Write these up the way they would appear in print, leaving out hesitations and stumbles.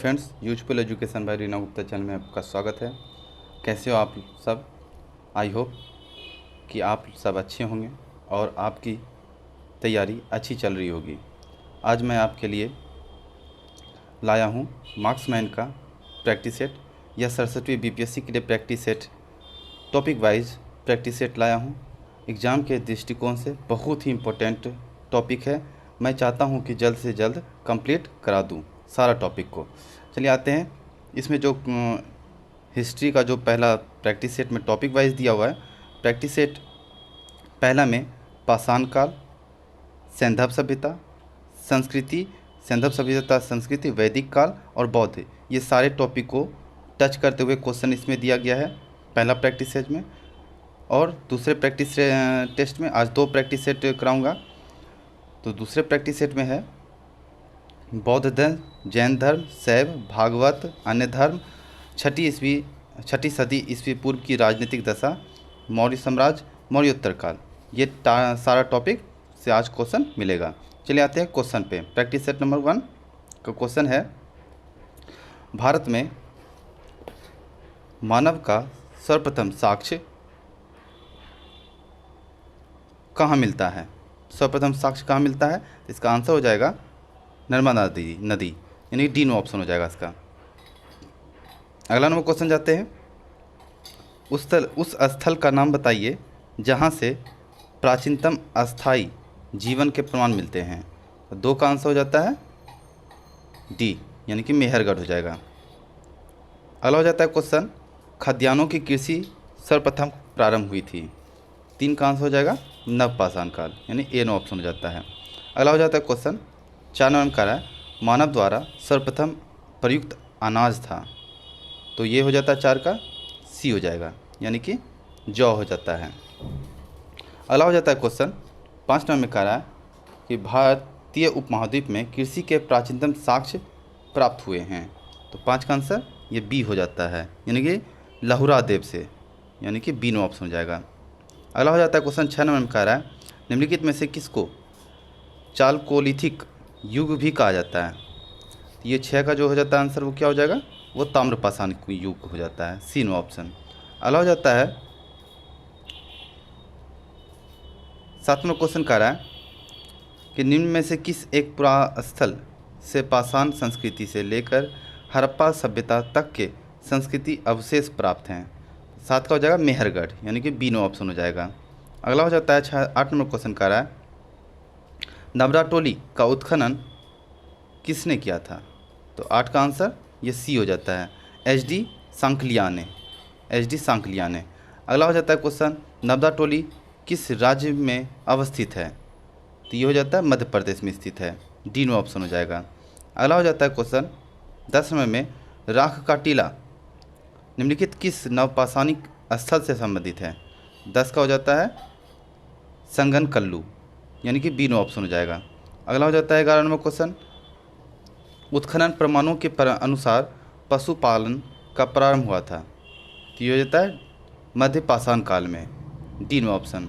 Friends, useful education by Reena Gupta channel में आपका स्वागत है। कैसे हो आप सब? आई होप कि आप सब अच्छे होंगे और आपकी तैयारी अच्छी चल रही होगी। आज मैं आपके लिए लाया हूँ मार्क्समैन का प्रैक्टिस सेट या सरस्वती बीपीएससी के लिए practice set, topic wise practice set लाया हूँ। एग्ज़ाम के दृष्टिकोण से बहुत ही इम्पोर्टेंट टॉपिक है। मैं चाहता हूँ कि जल्द से जल्द कंप्लीट करा दूँ सारा टॉपिक को। चलिए आते हैं। इसमें जो हिस्ट्री का जो पहला प्रैक्टिस सेट में टॉपिक वाइज दिया हुआ है, प्रैक्टिस सेट पहला में पाषाण काल, सैंधव सभ्यता, संस्कृति, सैंधव सभ्यता, संस्कृति, वैदिक काल और बौद्ध, ये सारे टॉपिक को टच करते हुए क्वेश्चन इसमें दिया गया है पहला प्रैक्टिस सेट में। और दूसरे प्रैक्टिस टेस्ट में आज 2 प्रैक्टिस सेट कराऊंगा। तो दूसरे प्रैक्टिस सेट में है बौद्ध धर्म, जैन धर्म, शैव, भागवत, अन्य धर्म, छठी सदी ईस्वी पूर्व की राजनीतिक दशा, मौर्य साम्राज्य, मौर्योत्तर काल। ये सारा टॉपिक से आज क्वेश्चन मिलेगा। चलिए आते हैं क्वेश्चन पे। प्रैक्टिस सेट नंबर 1 का क्वेश्चन है, भारत में मानव का सर्वप्रथम साक्ष्य कहाँ मिलता है? सर्वप्रथम साक्ष्य कहाँ मिलता है? इसका आंसर हो जाएगा नर्मदा नदी, यानी डी नो ऑप्शन हो जाएगा इसका। अगला नंबर क्वेश्चन जाते हैं, उस स्थल का नाम बताइए जहाँ से प्राचीनतम अस्थाई जीवन के प्रमाण मिलते हैं। तो 2 का आंसर हो जाता है डी, यानी कि मेहरगढ़ हो जाएगा। अगला हो जाता है क्वेश्चन, खाद्यान्नों की कृषि सर्वप्रथम प्रारंभ हुई थी। 3 का आंसर हो जाएगा नवपाषाण काल, यानी ए नो ऑप्शन हो जाता है। अगला हो जाता है क्वेश्चन 4 नंबर का है, मानव द्वारा सर्वप्रथम प्रयुक्त अनाज था। तो ये हो जाता है 4 का सी हो जाएगा, यानी कि जौ हो जाता है। अगला हो जाता है क्वेश्चन 5 नंबर में कह रहा है कि भारतीय उपमहाद्वीप में कृषि के प्राचीनतम साक्ष्य प्राप्त हुए हैं। तो 5 का आंसर ये बी हो जाता है, यानी कि लहुरा देव से, यानी कि बी नो ऑप्शन हो जाएगा। अगला हो जाता है क्वेश्चन 6 नंबर में कह रहा है, निम्नलिखित में से किसको चालकोलिथिक युग भी कहा जाता है? तो ये 6 का जो हो जाता है आंसर वो क्या हो जाएगा? वो ताम्रपाषाण युग हो जाता है, सी नो ऑप्शन। अगला हो जाता है 7वां क्वेश्चन कह रहा है कि निम्न में से किस एक पुरास्थल से पाषाण संस्कृति से लेकर हड़प्पा सभ्यता तक के संस्कृति अवशेष प्राप्त हैं? 7 का हो जाएगा मेहरगढ़, यानी कि बी नो ऑप्शन हो जाएगा। अगला हो जाता है 8 नंबर क्वेश्चन कह रहा है, नवराटोली का उत्खनन किसने किया था? तो 8 का आंसर ये सी हो जाता है, एच.डी. सांकलिया ने। अगला हो जाता है क्वेश्चन, नवराटोली किस राज्य में अवस्थित है? तो ये हो जाता है मध्य प्रदेश में स्थित है, डी नो ऑप्शन हो जाएगा। अगला हो जाता है क्वेश्चन 10 नंबर में, राख का टीला निम्नलिखित किस नवपाषाणिक स्थल से संबंधित है? 10 का हो जाता है संगन कल्लू, यानी कि बी नो ऑप्शन हो जाएगा। अगला हो जाता है 11 नंबर क्वेश्चन, उत्खनन प्रमाणों के अनुसार पशुपालन का प्रारंभ हुआ था। तो ये हो जाता है मध्य पाषाण काल में, डी नो ऑप्शन।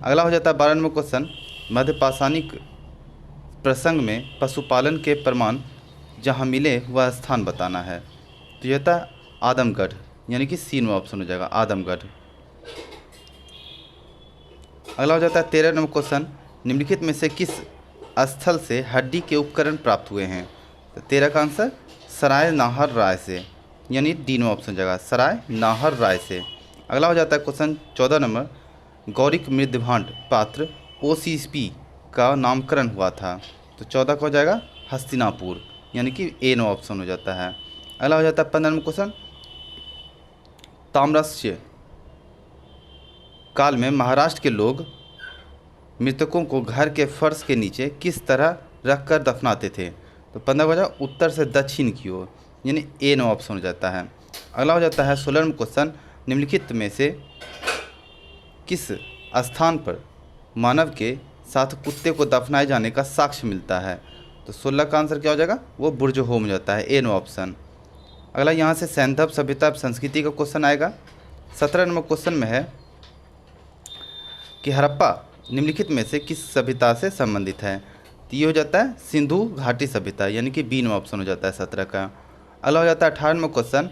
अगला हो जाता है 12 नंबर क्वेश्चन, मध्य पाषाणिक प्रसंग में पशुपालन के प्रमाण जहाँ मिले वह स्थान बताना है। तो ये होता है आदमगढ़, यानी कि सी नो ऑप्शन हो जाएगा, आदमगढ़। अगला हो जाता है 13 नंबर क्वेश्चन, निम्नलिखित में से किस स्थल से हड्डी के उपकरण प्राप्त हुए हैं? तो 13 का आंसर सराय नाहर राय से, यानी डी नो ऑप्शन हो जाएगा, सराय नाहर राय से। अगला हो जाता है क्वेश्चन 14 नंबर, गौरिक मृदभांड पात्र OCP का नामकरण हुआ था। तो 14 का हो जाएगा हस्तिनापुर, यानी कि ए नो ऑप्शन हो जाता है। अगला हो जाता है 15 नंबर क्वेश्चन, ताम्रस्य काल में महाराष्ट्र के लोग मृतकों को घर के फर्श के नीचे किस तरह रखकर दफनाते थे? तो 15 बजा उत्तर से दक्षिण की ओर, यानी ए नो ऑप्शन हो जाता है। अगला हो जाता है 16 क्वेश्चन, निम्नलिखित में से किस स्थान पर मानव के साथ कुत्ते को दफनाए जाने का साक्ष्य मिलता है? तो 16 का आंसर क्या हो जाएगा? वो बुर्ज होम हो जाता है, ए नो ऑप्शन। अगला यहाँ से सैंधव सभ्यता संस्कृति का क्वेश्चन आएगा। 17 नंबर क्वेश्चन में है कि हड़प्पा निम्नलिखित में से किस सभ्यता से संबंधित है? तो ये हो जाता है सिंधु घाटी सभ्यता, यानी कि बी नो ऑप्शन हो जाता है 17 का। अगला हो जाता है 18वां क्वेश्चन।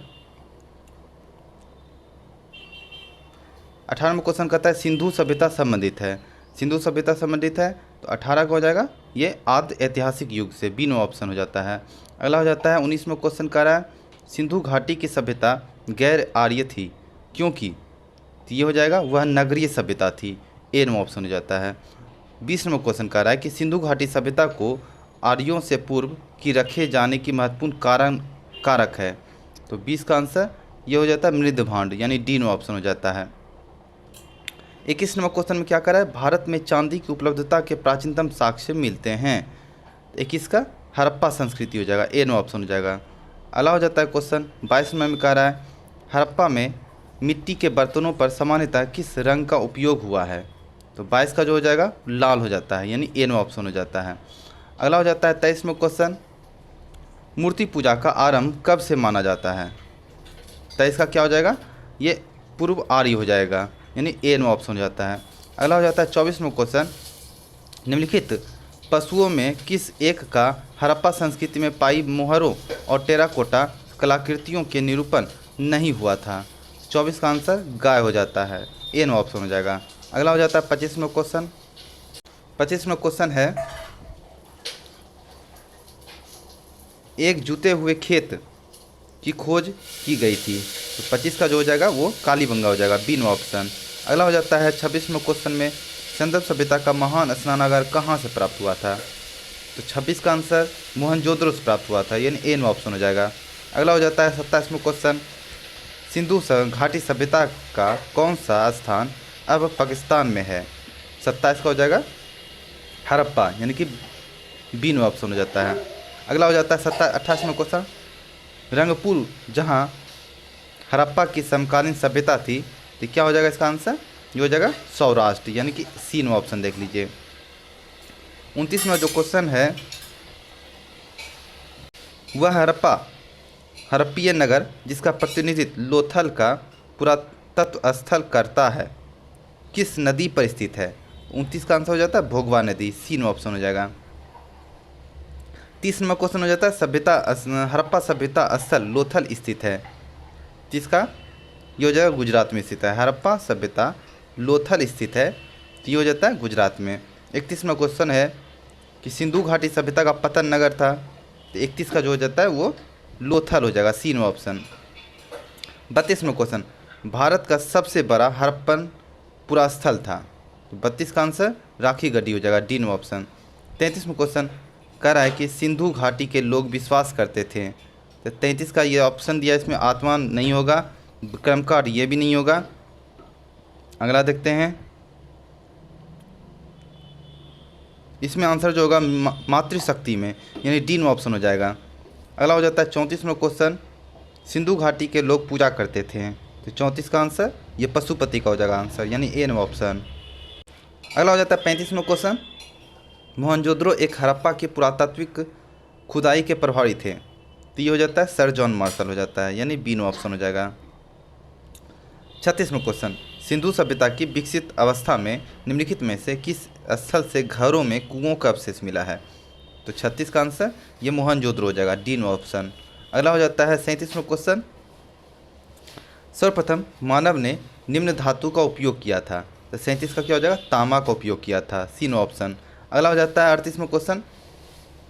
18वां क्वेश्चन कहता है सिंधु सभ्यता संबंधित है। सिंधु सभ्यता संबंधित है तो 18 का हो जाएगा ये आद्य ऐतिहासिक युग से, बी नो ऑप्शन हो जाता है। अगला हो जाता है 19वां क्वेश्चन कह रहा है सिंधु घाटी की सभ्यता गैर आर्य थी क्योंकि, तो ये हो जाएगा वह नगरीय सभ्यता थी, ए नो ऑप्शन हो जाता है। 20वां क्वेश्चन कह रहा है कि सिंधु घाटी सभ्यता को आर्यों से पूर्व की रखे जाने की महत्वपूर्ण कारक है, तो 20 का आंसर ये हो जाता है मृद भांड, यानी डी नो ऑप्शन हो जाता है। 21वां क्वेश्चन में क्या कर रहा है भारत में चांदी की उपलब्धता के प्राचीनतम साक्ष्य मिलते हैं, 21 का हड़प्पा संस्कृति हो जाएगा, ए नो ऑप्शन हो जाएगा। अगला हो जाता है क्वेश्चन 22वें में कह रहा है हड़प्पा में मिट्टी के बर्तनों पर सामान्यतः किस रंग का उपयोग हुआ है, तो 22 का जो हो जाएगा लाल हो जाता है, यानी ए नो ऑप्शन हो जाता है। अगला हो जाता है 23वां क्वेश्चन मूर्ति पूजा का आरंभ कब से माना जाता है, 23 का क्या हो जाएगा ये पूर्व आर्य हो जाएगा, यानी ए नो ऑप्शन हो जाता है। अगला हो जाता है 24वां क्वेश्चन निम्नलिखित पशुओं में किस एक का हड़प्पा संस्कृति में पाई मोहरों और टेराकोटा कलाकृतियों के निरूपण नहीं हुआ था, 24 का आंसर गाय हो जाता है, ए नो ऑप्शन हो जाएगा। अगला हो जाता है 25वां क्वेश्चन। 25वां क्वेश्चन है एक जुते हुए खेत की खोज की गई थी, तो 25 का जो हो जाएगा वो कालीबंगा हो जाएगा, बी नो ऑप्शन। अगला हो जाता है 26वां क्वेश्चन में सिंधु सभ्यता का महान स्नानागार कहाँ से प्राप्त हुआ था, तो 26 का आंसर मोहनजोदड़ो से प्राप्त हुआ था, यानी ए नो ऑप्शन हो जाएगा। अगला हो जाता है 27वां क्वेश्चन सिंधु घाटी सभ्यता का कौन सा स्थान अब पाकिस्तान में है, 27 का हो जाएगा हड़प्पा, यानी कि बी नो ऑप्शन हो जाता है। अगला हो जाता है 28वां क्वेश्चन रंगपुर जहाँ हड़प्पा की समकालीन सभ्यता थी, तो क्या हो जाएगा इसका आंसर, ये हो जाएगा सौराष्ट्र, यानी कि सी नो ऑप्शन देख लीजिए। 29वां जो क्वेश्चन है वह हड़प्पीय नगर जिसका प्रतिनिधित्व लोथल का पुरातत्व स्थल करता है किस नदी पर स्थित है, 29 का आंसर हो जाता है भोगवा नदी, सी नो ऑप्शन हो जाएगा। 30वां क्वेश्चन हो जाता है हड़प्पा सभ्यता स्थल लोथल स्थित है, जिसका ये हो जाएगा गुजरात में स्थित है, हड़प्पा सभ्यता लोथल स्थित है, तो ये हो जाता है गुजरात में। 31वां क्वेश्चन है कि सिंधु घाटी सभ्यता का पतन नगर था, तो 31 का जो हो जाता है वो लोथल हो जाएगा, सी नो ऑप्शन। 32वां क्वेश्चन भारत का सबसे बड़ा हड़प्पन पुरास्थल था, तो 32 का आंसर राखी गढ़ी हो जाएगा, डी नो ऑप्शन। 33वां क्वेश्चन कह रहा है कि सिंधु घाटी के लोग विश्वास करते थे, तो 33 का ये ऑप्शन दिया, इसमें आत्मा नहीं होगा, क्रमकांड ये भी नहीं होगा। अगला देखते हैं, इसमें आंसर जो होगा मातृशक्ति में, यानी डी नो ऑप्शन हो जाएगा। अगला हो जाता है 34वां क्वेश्चन सिंधु घाटी के लोग पूजा करते थे, तो 34 का आंसर ये पशुपति का हो जाएगा आंसर, यानी ए नो ऑप्शन। अगला हो जाता है 35वां क्वेश्चन मोहनजोदड़ो एक हड़प्पा के पुरातात्विक खुदाई के प्रभारी थे, तो ये हो जाता है सर जॉन मार्शल हो जाता है, यानी बी नो ऑप्शन हो जाएगा। 36वां क्वेश्चन सिंधु सभ्यता की विकसित अवस्था में निम्नलिखित में से किस स्थल से घरों में कुओं का अवशेष मिला है, तो 36 का आंसर ये मोहनजोदड़ो हो जाएगा, डी नो ऑप्शन। अगला हो जाता है 37वां क्वेश्चन सर्वप्रथम मानव ने निम्न धातु का उपयोग किया था, तो 37 का क्या हो जाएगा तांबा का उपयोग किया था, सी नो ऑप्शन। अगला हो जाता है 38वां क्वेश्चन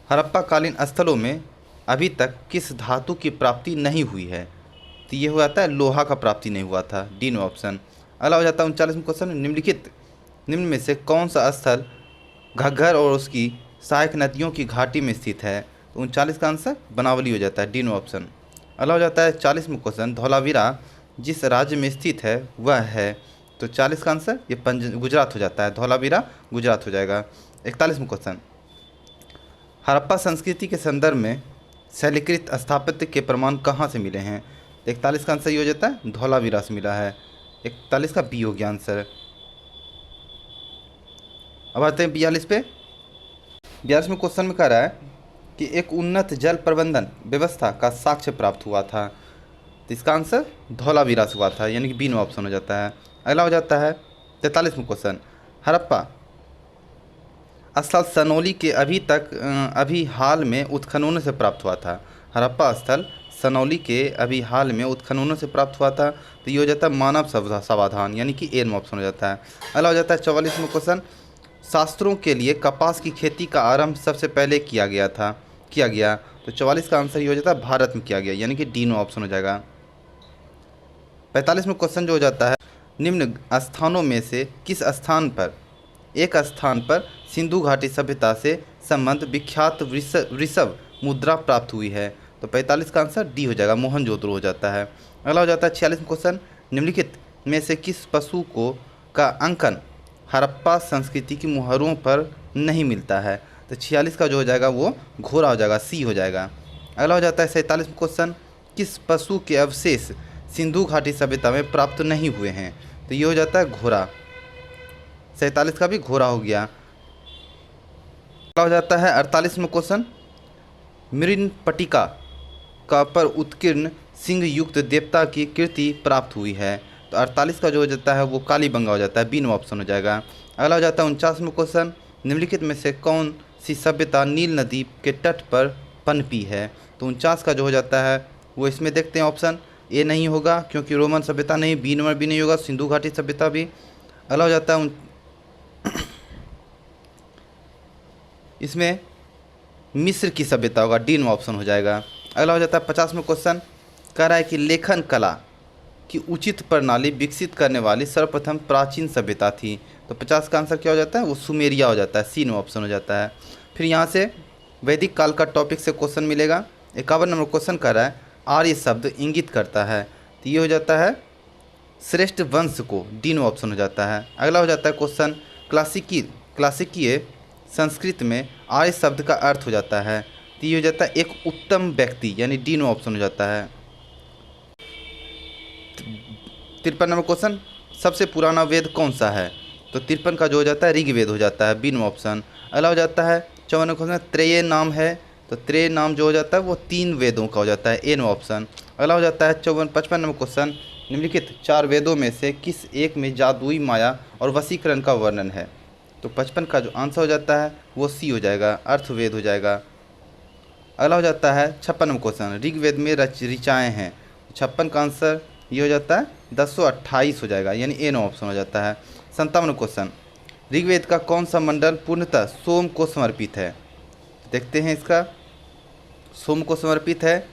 हड़प्पा कालीन स्थलों में अभी तक किस धातु की प्राप्ति नहीं हुई है, तो ये हो जाता है लोहा का प्राप्ति नहीं हुआ था, डी नो ऑप्शन। अगला हो जाता है 39वां क्वेश्चन निम्न में से कौन सा स्थल घग्गर और उसकी सहायक नदियों की घाटी में स्थित है, तो 39 का आंसर बनावली हो जाता है, डी नो ऑप्शन। अगला हो जाता है 40वां क्वेश्चन धौलावीरा जिस राज्य में स्थित है वह है, तो 40 का आंसर ये गुजरात हो जाता है, धौलावीरा गुजरात हो जाएगा। 41वां क्वेश्चन हड़प्पा संस्कृति के संदर्भ में शैलीकृत स्थापत्य के प्रमाण कहाँ से मिले हैं, 41 का आंसर ये हो जाता है धौलावीरा से मिला है, 41 का बी हो गया आंसर। अब आते हैं 42 पे। 42वें क्वेश्चन में कह रहा है कि एक उन्नत जल प्रबंधन व्यवस्था का साक्ष्य प्राप्त हुआ था, तो इसका आंसर धौलावीरा से हुआ था, यानी कि बी नो ऑप्शन हो जाता है। अगला हो जाता है 43वां क्वेश्चन हड़प्पा स्थल सनोली के अभी हाल में उत्खननों से प्राप्त हुआ था, हड़प्पा स्थल सनौली के अभी हाल में उत्खननों से प्राप्त हुआ था। तो ये हो जाता है मानव समाधान, यानी कि एन ऑप्शन हो जाता है। अगला हो जाता है 44वां क्वेश्चन, शास्त्रों के लिए कपास की खेती का आरंभ सबसे पहले किया गया। तो 44 का आंसर ये हो जाता है भारत में किया गया, यानी कि डी नो ऑप्शन हो जाएगा। 45वां क्वेश्चन जो हो जाता है, निम्न स्थानों में से किस स्थान पर सिंधु घाटी सभ्यता से संबंध विख्यात वृषभ मुद्रा प्राप्त हुई है। तो 45 का आंसर डी हो जाएगा, मोहनजोदड़ो हो जाता है। अगला हो जाता है 46वां क्वेश्चन, निम्नलिखित में से किस पशु का अंकन हड़प्पा संस्कृति की मुहरों पर नहीं मिलता है। तो 46 का जो हो जाएगा वो घोड़ा हो जाएगा, सी हो जाएगा। अगला हो जाता है 47वां क्वेश्चन, किस पशु के अवशेष सिंधु घाटी सभ्यता में प्राप्त नहीं हुए हैं। तो ये हो जाता है घोड़ा, 47 का भी घोड़ा हो गया। अगला हो जाता है 48वां क्वेश्चन, मृणपटिका का पर उत्कीर्ण सिंह युक्त देवता की कृति प्राप्त हुई है। तो 48 का जो हो जाता है वो कालीबंगा हो जाता है, बी नो ऑप्शन हो जाएगा। अगला हो जाता है 49वां क्वेश्चन, निम्नलिखित में से कौन सी सभ्यता नील नदी के तट पर पनपी है। तो 49 का जो हो जाता है वो इसमें देखते हैं ऑप्शन ए नहीं होगा, क्योंकि रोमन सभ्यता नहीं, बी नंबर भी नहीं होगा, सिंधु घाटी सभ्यता भी। अगला हो जाता है इसमें मिस्र की सभ्यता होगा, डी नो ऑप्शन हो जाएगा। अगला हो जाता है 50वां क्वेश्चन, कह रहा है कि लेखन कला की उचित प्रणाली विकसित करने वाली सर्वप्रथम प्राचीन सभ्यता थी। तो 50 का आंसर क्या हो जाता है, वो सुमेरिया हो जाता है, सी नो ऑप्शन हो जाता है। फिर यहाँ से वैदिक काल का टॉपिक से क्वेश्चन मिलेगा। 51 नंबर क्वेश्चन कह रहा है आर्य शब्द इंगित करता है। तो ये हो जाता है श्रेष्ठ वंश को, डी नो ऑप्शन हो जाता है। अगला हो जाता है क्वेश्चन, क्लासिकीय संस्कृत में आर्य शब्द का अर्थ हो जाता है। तो ये हो जाता है एक उत्तम व्यक्ति, यानी डी नो ऑप्शन हो जाता है। 53 नंबर क्वेश्चन, सबसे पुराना वेद कौन सा है। तो 53 का जो हो जाता है ऋग्वेद हो जाता है, बी नो ऑप्शन। अगला हो जाता है 54 क्वेश्चन, त्रेय नाम है। तो त्रेय नाम जो हो जाता है वो 3 वेदों का हो जाता है, ए नो ऑप्शन। अगला हो जाता है 55 नंबर क्वेश्चन, निम्नलिखित 4 वेदों में से किस एक में जादुई माया और वशीकरण का वर्णन है। तो 55 का जो आंसर हो जाता है वो सी हो जाएगा, अर्थवेद हो जाएगा। अगला हो जाता है 56 नंबर क्वेश्चन, ऋग्वेद में ऋचाएँ हैं। 56 का आंसर ये हो जाता है 1028 हो जाएगा, यानी ए नो ऑप्शन हो जाता है। 57 क्वेश्चन, ऋग्वेद का कौन सा मंडल पूर्णतः सोम को समर्पित है। देखते हैं इसका, सोम को समर्पित है।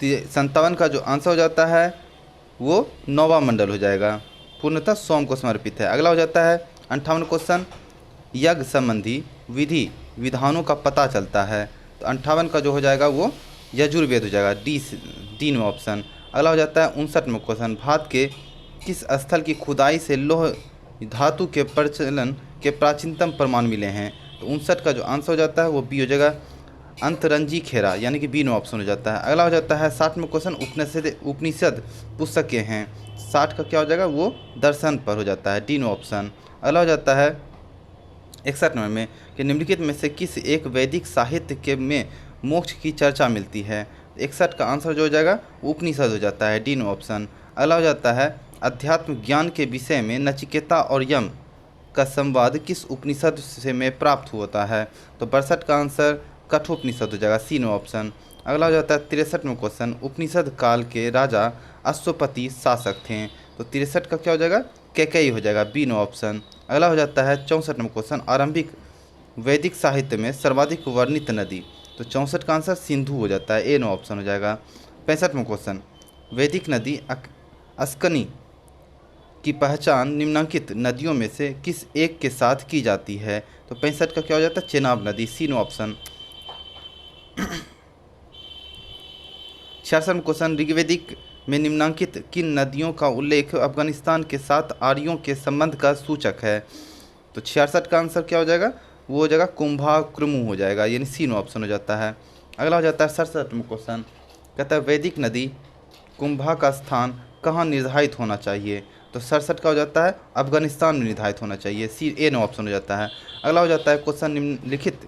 57 का जो आंसर हो जाता है वो 9वां मंडल हो जाएगा, पूर्णतः सोम को समर्पित है। अगला हो जाता है 58 क्वेश्चन, यज्ञ संबंधी विधि विधानों का पता चलता है। तो 58 का जो हो जाएगा वो यजुर्वेद हो जाएगा, डी नो ऑप्शन। अगला हो जाता है 59वां क्वेश्चन, भारत के किस स्थल की खुदाई से लौह धातु के प्रचलन के प्राचीनतम प्रमाण मिले हैं। तो 59 का जो आंसर हो जाता है वो बी हो जाएगा, अंतरंजी खेरा, यानी कि बी नो ऑप्शन हो जाता है। अगला हो जाता है 60वां क्वेश्चन, उपनिषद पुस्तकें हैं। 60 का क्या हो जाएगा वो दर्शन पर हो जाता है, डी नो ऑप्शन। अगला हो जाता है 61 नंबर में कि निम्नलिखित में से किस एक वैदिक साहित्य के में मोक्ष की चर्चा मिलती है। 61 का आंसर जो हो जाएगा उपनिषद हो जाता है, डी नो ऑप्शन। अगला हो जाता है अध्यात्म ज्ञान के विषय में नचिकेता और यम का संवाद किस उपनिषद से में प्राप्त होता है। तो 62 का आंसर कठोपनिषद हो जाएगा, सी नो ऑप्शन। अगला हो जाता है 63वां क्वेश्चन, उपनिषद काल के राजा अश्वपति शासक थे। तो 63 का क्या हो जाएगा, कैकेयी हो जाएगा, बी नो ऑप्शन। अगला हो जाता है 64वां क्वेश्चन, आरंभिक वैदिक साहित्य में सर्वाधिक वर्णित नदी। तो 64 का आंसर सिंधु हो जाता है, ए नो ऑप्शन हो जाएगा। 65वां क्वेश्चन, वैदिक नदी अस्कनी की पहचान निम्नलिखित नदियों में से किस एक के साथ की जाती है। तो 65 का क्या हो जाता है चेनाब नदी, सी नो ऑप्शन। 66वां क्वेश्चन, ऋग्वेदिक में निम्नलिखित किन नदियों का उल्लेख अफगानिस्तान के साथ आर्यों के संबंध का सूचक है। तो 66 का आंसर क्या हो जाएगा, वो हो जाएगा कुंभा क्रमु हो जाएगा, यानी सी नो ऑप्शन हो जाता है। अगला हो जाता है 67वां क्वेश्चन, कहता है वैदिक नदी कुंभा का स्थान कहाँ निर्धारित होना चाहिए। तो 67 का हो जाता है अफगानिस्तान में निर्धारित होना चाहिए, सी ए नो ऑप्शन हो जाता है। अगला हो जाता है क्वेश्चन, निम्नलिखित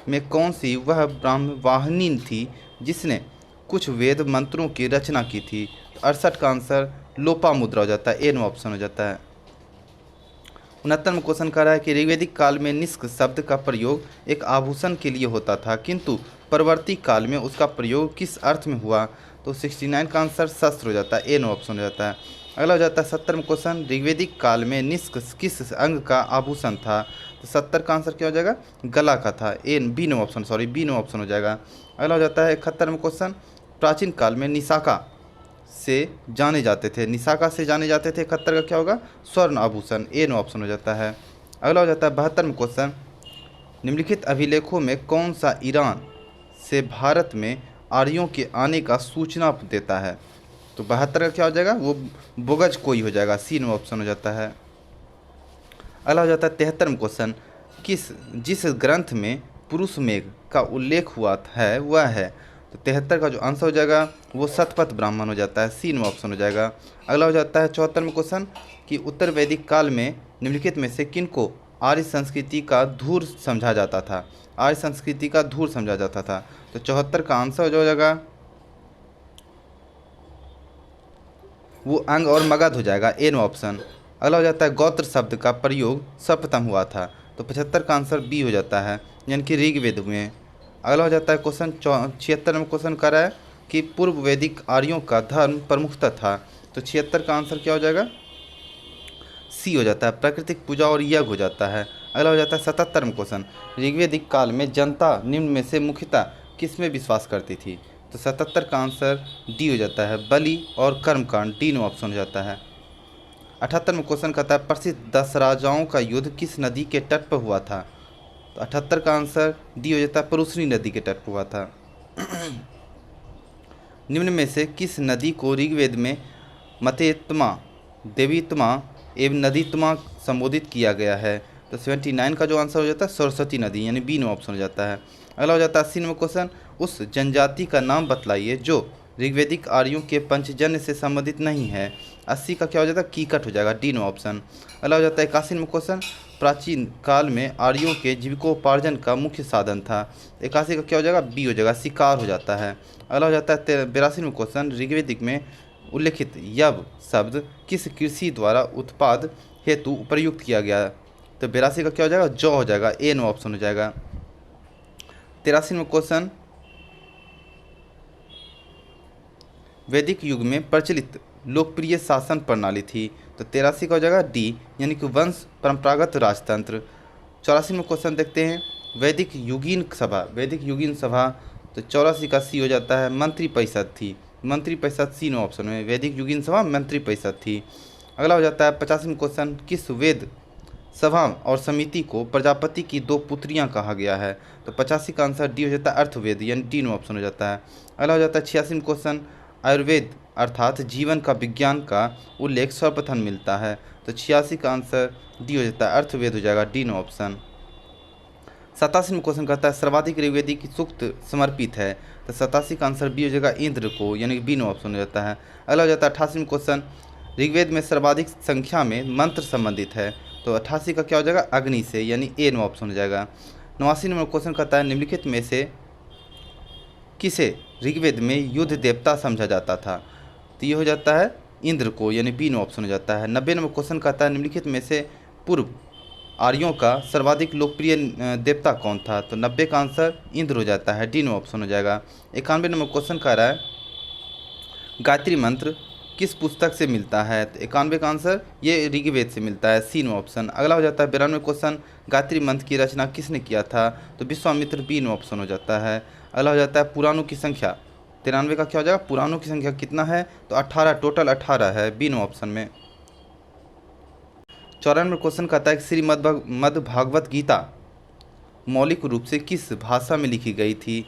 में कौन सी वह ब्राह्मवाहिनी थी जिसने कुछ वेद मंत्रों की रचना की थी। तो 68 का आंसर लोपामुद्रा हो जाता है, ए नो ऑप्शन हो जाता है। 69वां क्वेश्चन कह रहा है कि ऋग्वैदिक काल में निष्क शब्द का प्रयोग एक आभूषण के लिए होता था, किंतु परवर्ती काल में उसका प्रयोग किस अर्थ में हुआ? तो 69 का आंसर शस्त्र हो जाता है, ए नो ऑप्शन हो जाता है। अगला हो जाता है 70वां क्वेश्चन, ऋग्वैदिक काल में निष्क किस अंग का आभूषण था? तो 70 का आंसर क्या हो जाएगा? गला का था, A B no option, sorry B no option हो जाएगा। अगला हो जाता है 71वां क्वेश्चन, प्राचीन काल में निशाका से जाने जाते थे, निशाका से जाने जाते थे, 71 का क्या होगा? स्वर्ण आभूषण, ए नो ऑप्शन हो जाता है। अगला हो जाता है 72वां क्वेश्चन, निम्नलिखित अभिलेखों में कौन सा ईरान से भारत में आर्यों के आने का सूचना देता है? तो 72 का क्या हो जाएगा? वो बोगज कोई हो जाएगा, सी नो ऑप्शन हो जाता है। अगला हो जाता है 73वां क्वेश्चन, जिस ग्रंथ में पुरुष मेघ का उल्लेख हुआ है वह है? तो 73 का जो आंसर हो जाएगा वो शतपथ ब्राह्मण हो जाता है, सी नो ऑप्शन हो जाएगा। अगला हो जाता है 74वां क्वेश्चन कि उत्तर वैदिक काल में निम्नलिखित में से किनको आर्य संस्कृति का धूर समझा जाता था? आर्य संस्कृति का धूर समझा जाता था। तो 74 का आंसर हो जाएगा वो अंग और मगध हो जाएगा, ए नो ऑप्शन। अगला हो जाता है गोत्र शब्द का प्रयोग सर्वप्रथम हुआ था। तो 75 का आंसर बी हो जाता है, यानी कि ऋग्वेद में। अगला हो जाता है क्वेश्चन 76 में क्वेश्चन कर रहा है कि पूर्व वैदिक आर्यों का धर्म प्रमुखता था। तो 76 का आंसर क्या हो जाएगा? सी हो जाता है, प्राकृतिक पूजा और यज्ञ हो जाता है। अगला हो जाता है 77वां क्वेश्चन, ऋग्वैदिक काल में जनता निम्न में से मुख्यतः किस में विश्वास करती थी? तो 77 का आंसर डी हो जाता है, बलि और कर्मकांड, डी नो ऑप्शन हो जाता है। 78वां क्वेश्चन कहता है प्रसिद्ध 10 राजाओं का युद्ध किस नदी के तट पर हुआ था? तो 78 का आंसर डी हो जाता है, परुश्नी नदी के तट पर हुआ था। निम्न में से किस नदी को ऋग्वेद में मतेत्मा, देवीत्मा एवं नदीत्मा संबोधित किया गया है? तो 79 का जो आंसर हो जाता है सरस्वती नदी, यानी बी नो ऑप्शन हो जाता है। अगला हो जाता है 80वां क्वेश्चन, उस जनजाति का नाम बतलाइए जो ऋग्वैदिक आर्यों के पंचजन्य से संबंधित नहीं है। 80 का क्या हो जाता है? कीकट हो जाएगा, डी नो ऑप्शन। अगला हो जाता है 81वां क्वेश्चन, प्राचीन काल में आर्यों के जीविकोपार्जन का मुख्य साधन था। 81 का क्या हो जाएगा? बी हो जाएगा, शिकार हो जाता है। अगला हो जाता है 82वां क्वेश्चन, ऋग्वैदिक में उल्लिखित यव शब्द किस कृषि द्वारा उत्पाद हेतु प्रयुक्त किया गया? तो 82 का क्या हो जाएगा? जौ हो जाएगा, ए नो ऑप्शन हो जाएगा। 83वां क्वेश्चन, वैदिक युग में प्रचलित लोकप्रिय शासन प्रणाली थी। तो 83 का हो जाएगा डी, यानी कि वंश परंपरागत राजतंत्र। 84वां क्वेश्चन देखते हैं, वैदिक युगीन सभा, वैदिक युगीन सभा, तो 84 का सी हो जाता है, मंत्री परिषद थी, मंत्री परिषद, सी नो ऑप्शन में, वैदिक युगीन सभा मंत्री परिषद थी। अगला हो जाता है 50वां क्वेश्चन, किस वेद सभा और समिति को प्रजापति की 2 पुत्रियां कहा गया है? तो 85 का आंसर डी हो जाता है, अर्थवेद, यानी डी नो ऑप्शन हो जाता है। अगला हो जाता है 86वां क्वेश्चन, आयुर्वेद अर्थात जीवन का विज्ञान का उल्लेख सर्वप्रथम मिलता है। तो 86 का आंसर डी हो जाता है, अर्थवेद हो जाएगा, डी नो ऑप्शन। 87वां क्वेश्चन कहता है सर्वाधिक ऋग्वेदिक सूक्त समर्पित है। तो 87 का आंसर बी हो जाएगा, इंद्र को, यानी कि बी नो ऑप्शन हो जाता है। अगला हो जाता है 88वां क्वेश्चन, ऋग्वेद में सर्वाधिक संख्या में मंत्र संबंधित है। तो 88 का क्या हो जाएगा? अग्नि से, यानी ए नो ऑप्शन हो जाएगा। 89वां क्वेश्चन कहता है निम्नलिखित में से किसे ऋग्वेद में युद्ध देवता समझा जाता था? तो ये हो जाता है इंद्र को, यानी बी नो ऑप्शन हो जाता है। 90वां क्वेश्चन कहता है निम्नलिखित में से पूर्व आर्यों का सर्वाधिक लोकप्रिय देवता कौन था? तो 90 का आंसर इंद्र हो जाता है, डी नो ऑप्शन हो जाएगा। 91वां क्वेश्चन कह रहा है गायत्री मंत्र किस पुस्तक से मिलता है? तो 91 का आंसर ये ऋग्वेद से मिलता है, सी नो ऑप्शन। अगला हो जाता है 92वां क्वेश्चन, गायत्री मंत्र की रचना किसने किया था? तो विश्वामित्र, बी नो ऑप्शन हो जाता है। अगला हो जाता है पुराणों की संख्या, 93 का क्या हो जाएगा? पुराणों की संख्या कितना है? तो 18, टोटल 18 है, बी नो ऑप्शन में। 94वां क्वेश्चन कहता है कि श्रीमद् भागवत गीता मौलिक रूप से किस भाषा में लिखी गई थी?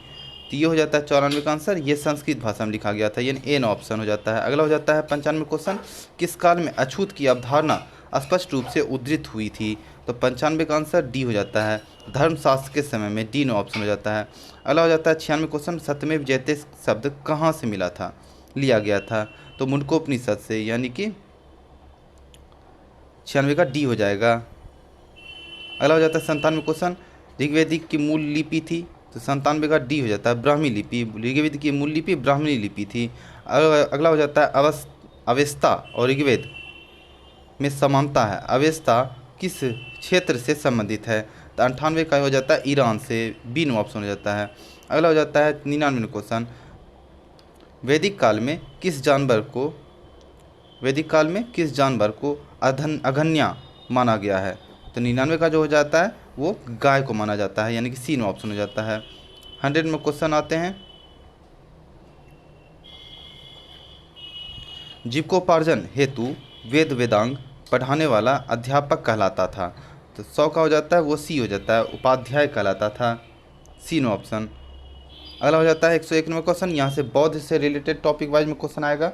तो ये हो जाता है 94 का आंसर, ये संस्कृत भाषा में लिखा गया था, यानी ए नो ऑप्शन हो जाता है। अगला हो जाता है 95वां क्वेश्चन, किस काल में अछूत की अवधारणा स्पष्ट रूप से उद्धृत हुई थी? तो 95 का आंसर डी हो जाता है, धर्मशास्त्र के समय में, डी नो ऑप्शन हो जाता है। अगला हो जाता है 96वां क्वेश्चन, सत्यमेव जयते शब्द कहाँ से लिया गया था? तो मुंडकोपनिषद से, यानी कि 96 का डी हो जाएगा। अगला हो जाता है 97वां क्वेश्चन, ऋग्वेदिक की मूल लिपि थी? तो 97 का डी हो जाता है, ब्राह्मी लिपि, ऋग्वेद की मूल लिपि ब्राह्मणी लिपि थी। अगला हो जाता है अवेस्ता और ऋग्वेद में समानता है, अवेस्ता किस क्षेत्र से संबंधित है? तो 98 का हो जाता है ईरान से, बी नो ऑप्शन हो जाता है। अगला हो जाता है 99 क्वेश्चन, वैदिक काल में किस जानवर को अघन्या माना गया है? तो 99 का जो हो जाता है वो गाय को माना जाता है, यानी कि सी नो ऑप्शन हो जाता है। 100 में क्वेश्चन आते हैं, जीविकोपार्जन हेतु वेद वेदांग पढ़ाने वाला अध्यापक कहलाता था? तो 100 का हो जाता है वो सी हो जाता है, उपाध्याय कहलाता था, सी नो ऑप्शन। अगला हो जाता है 101 में क्वेश्चन, यहाँ से बौद्ध से रिलेटेड टॉपिक वाइज में क्वेश्चन आएगा।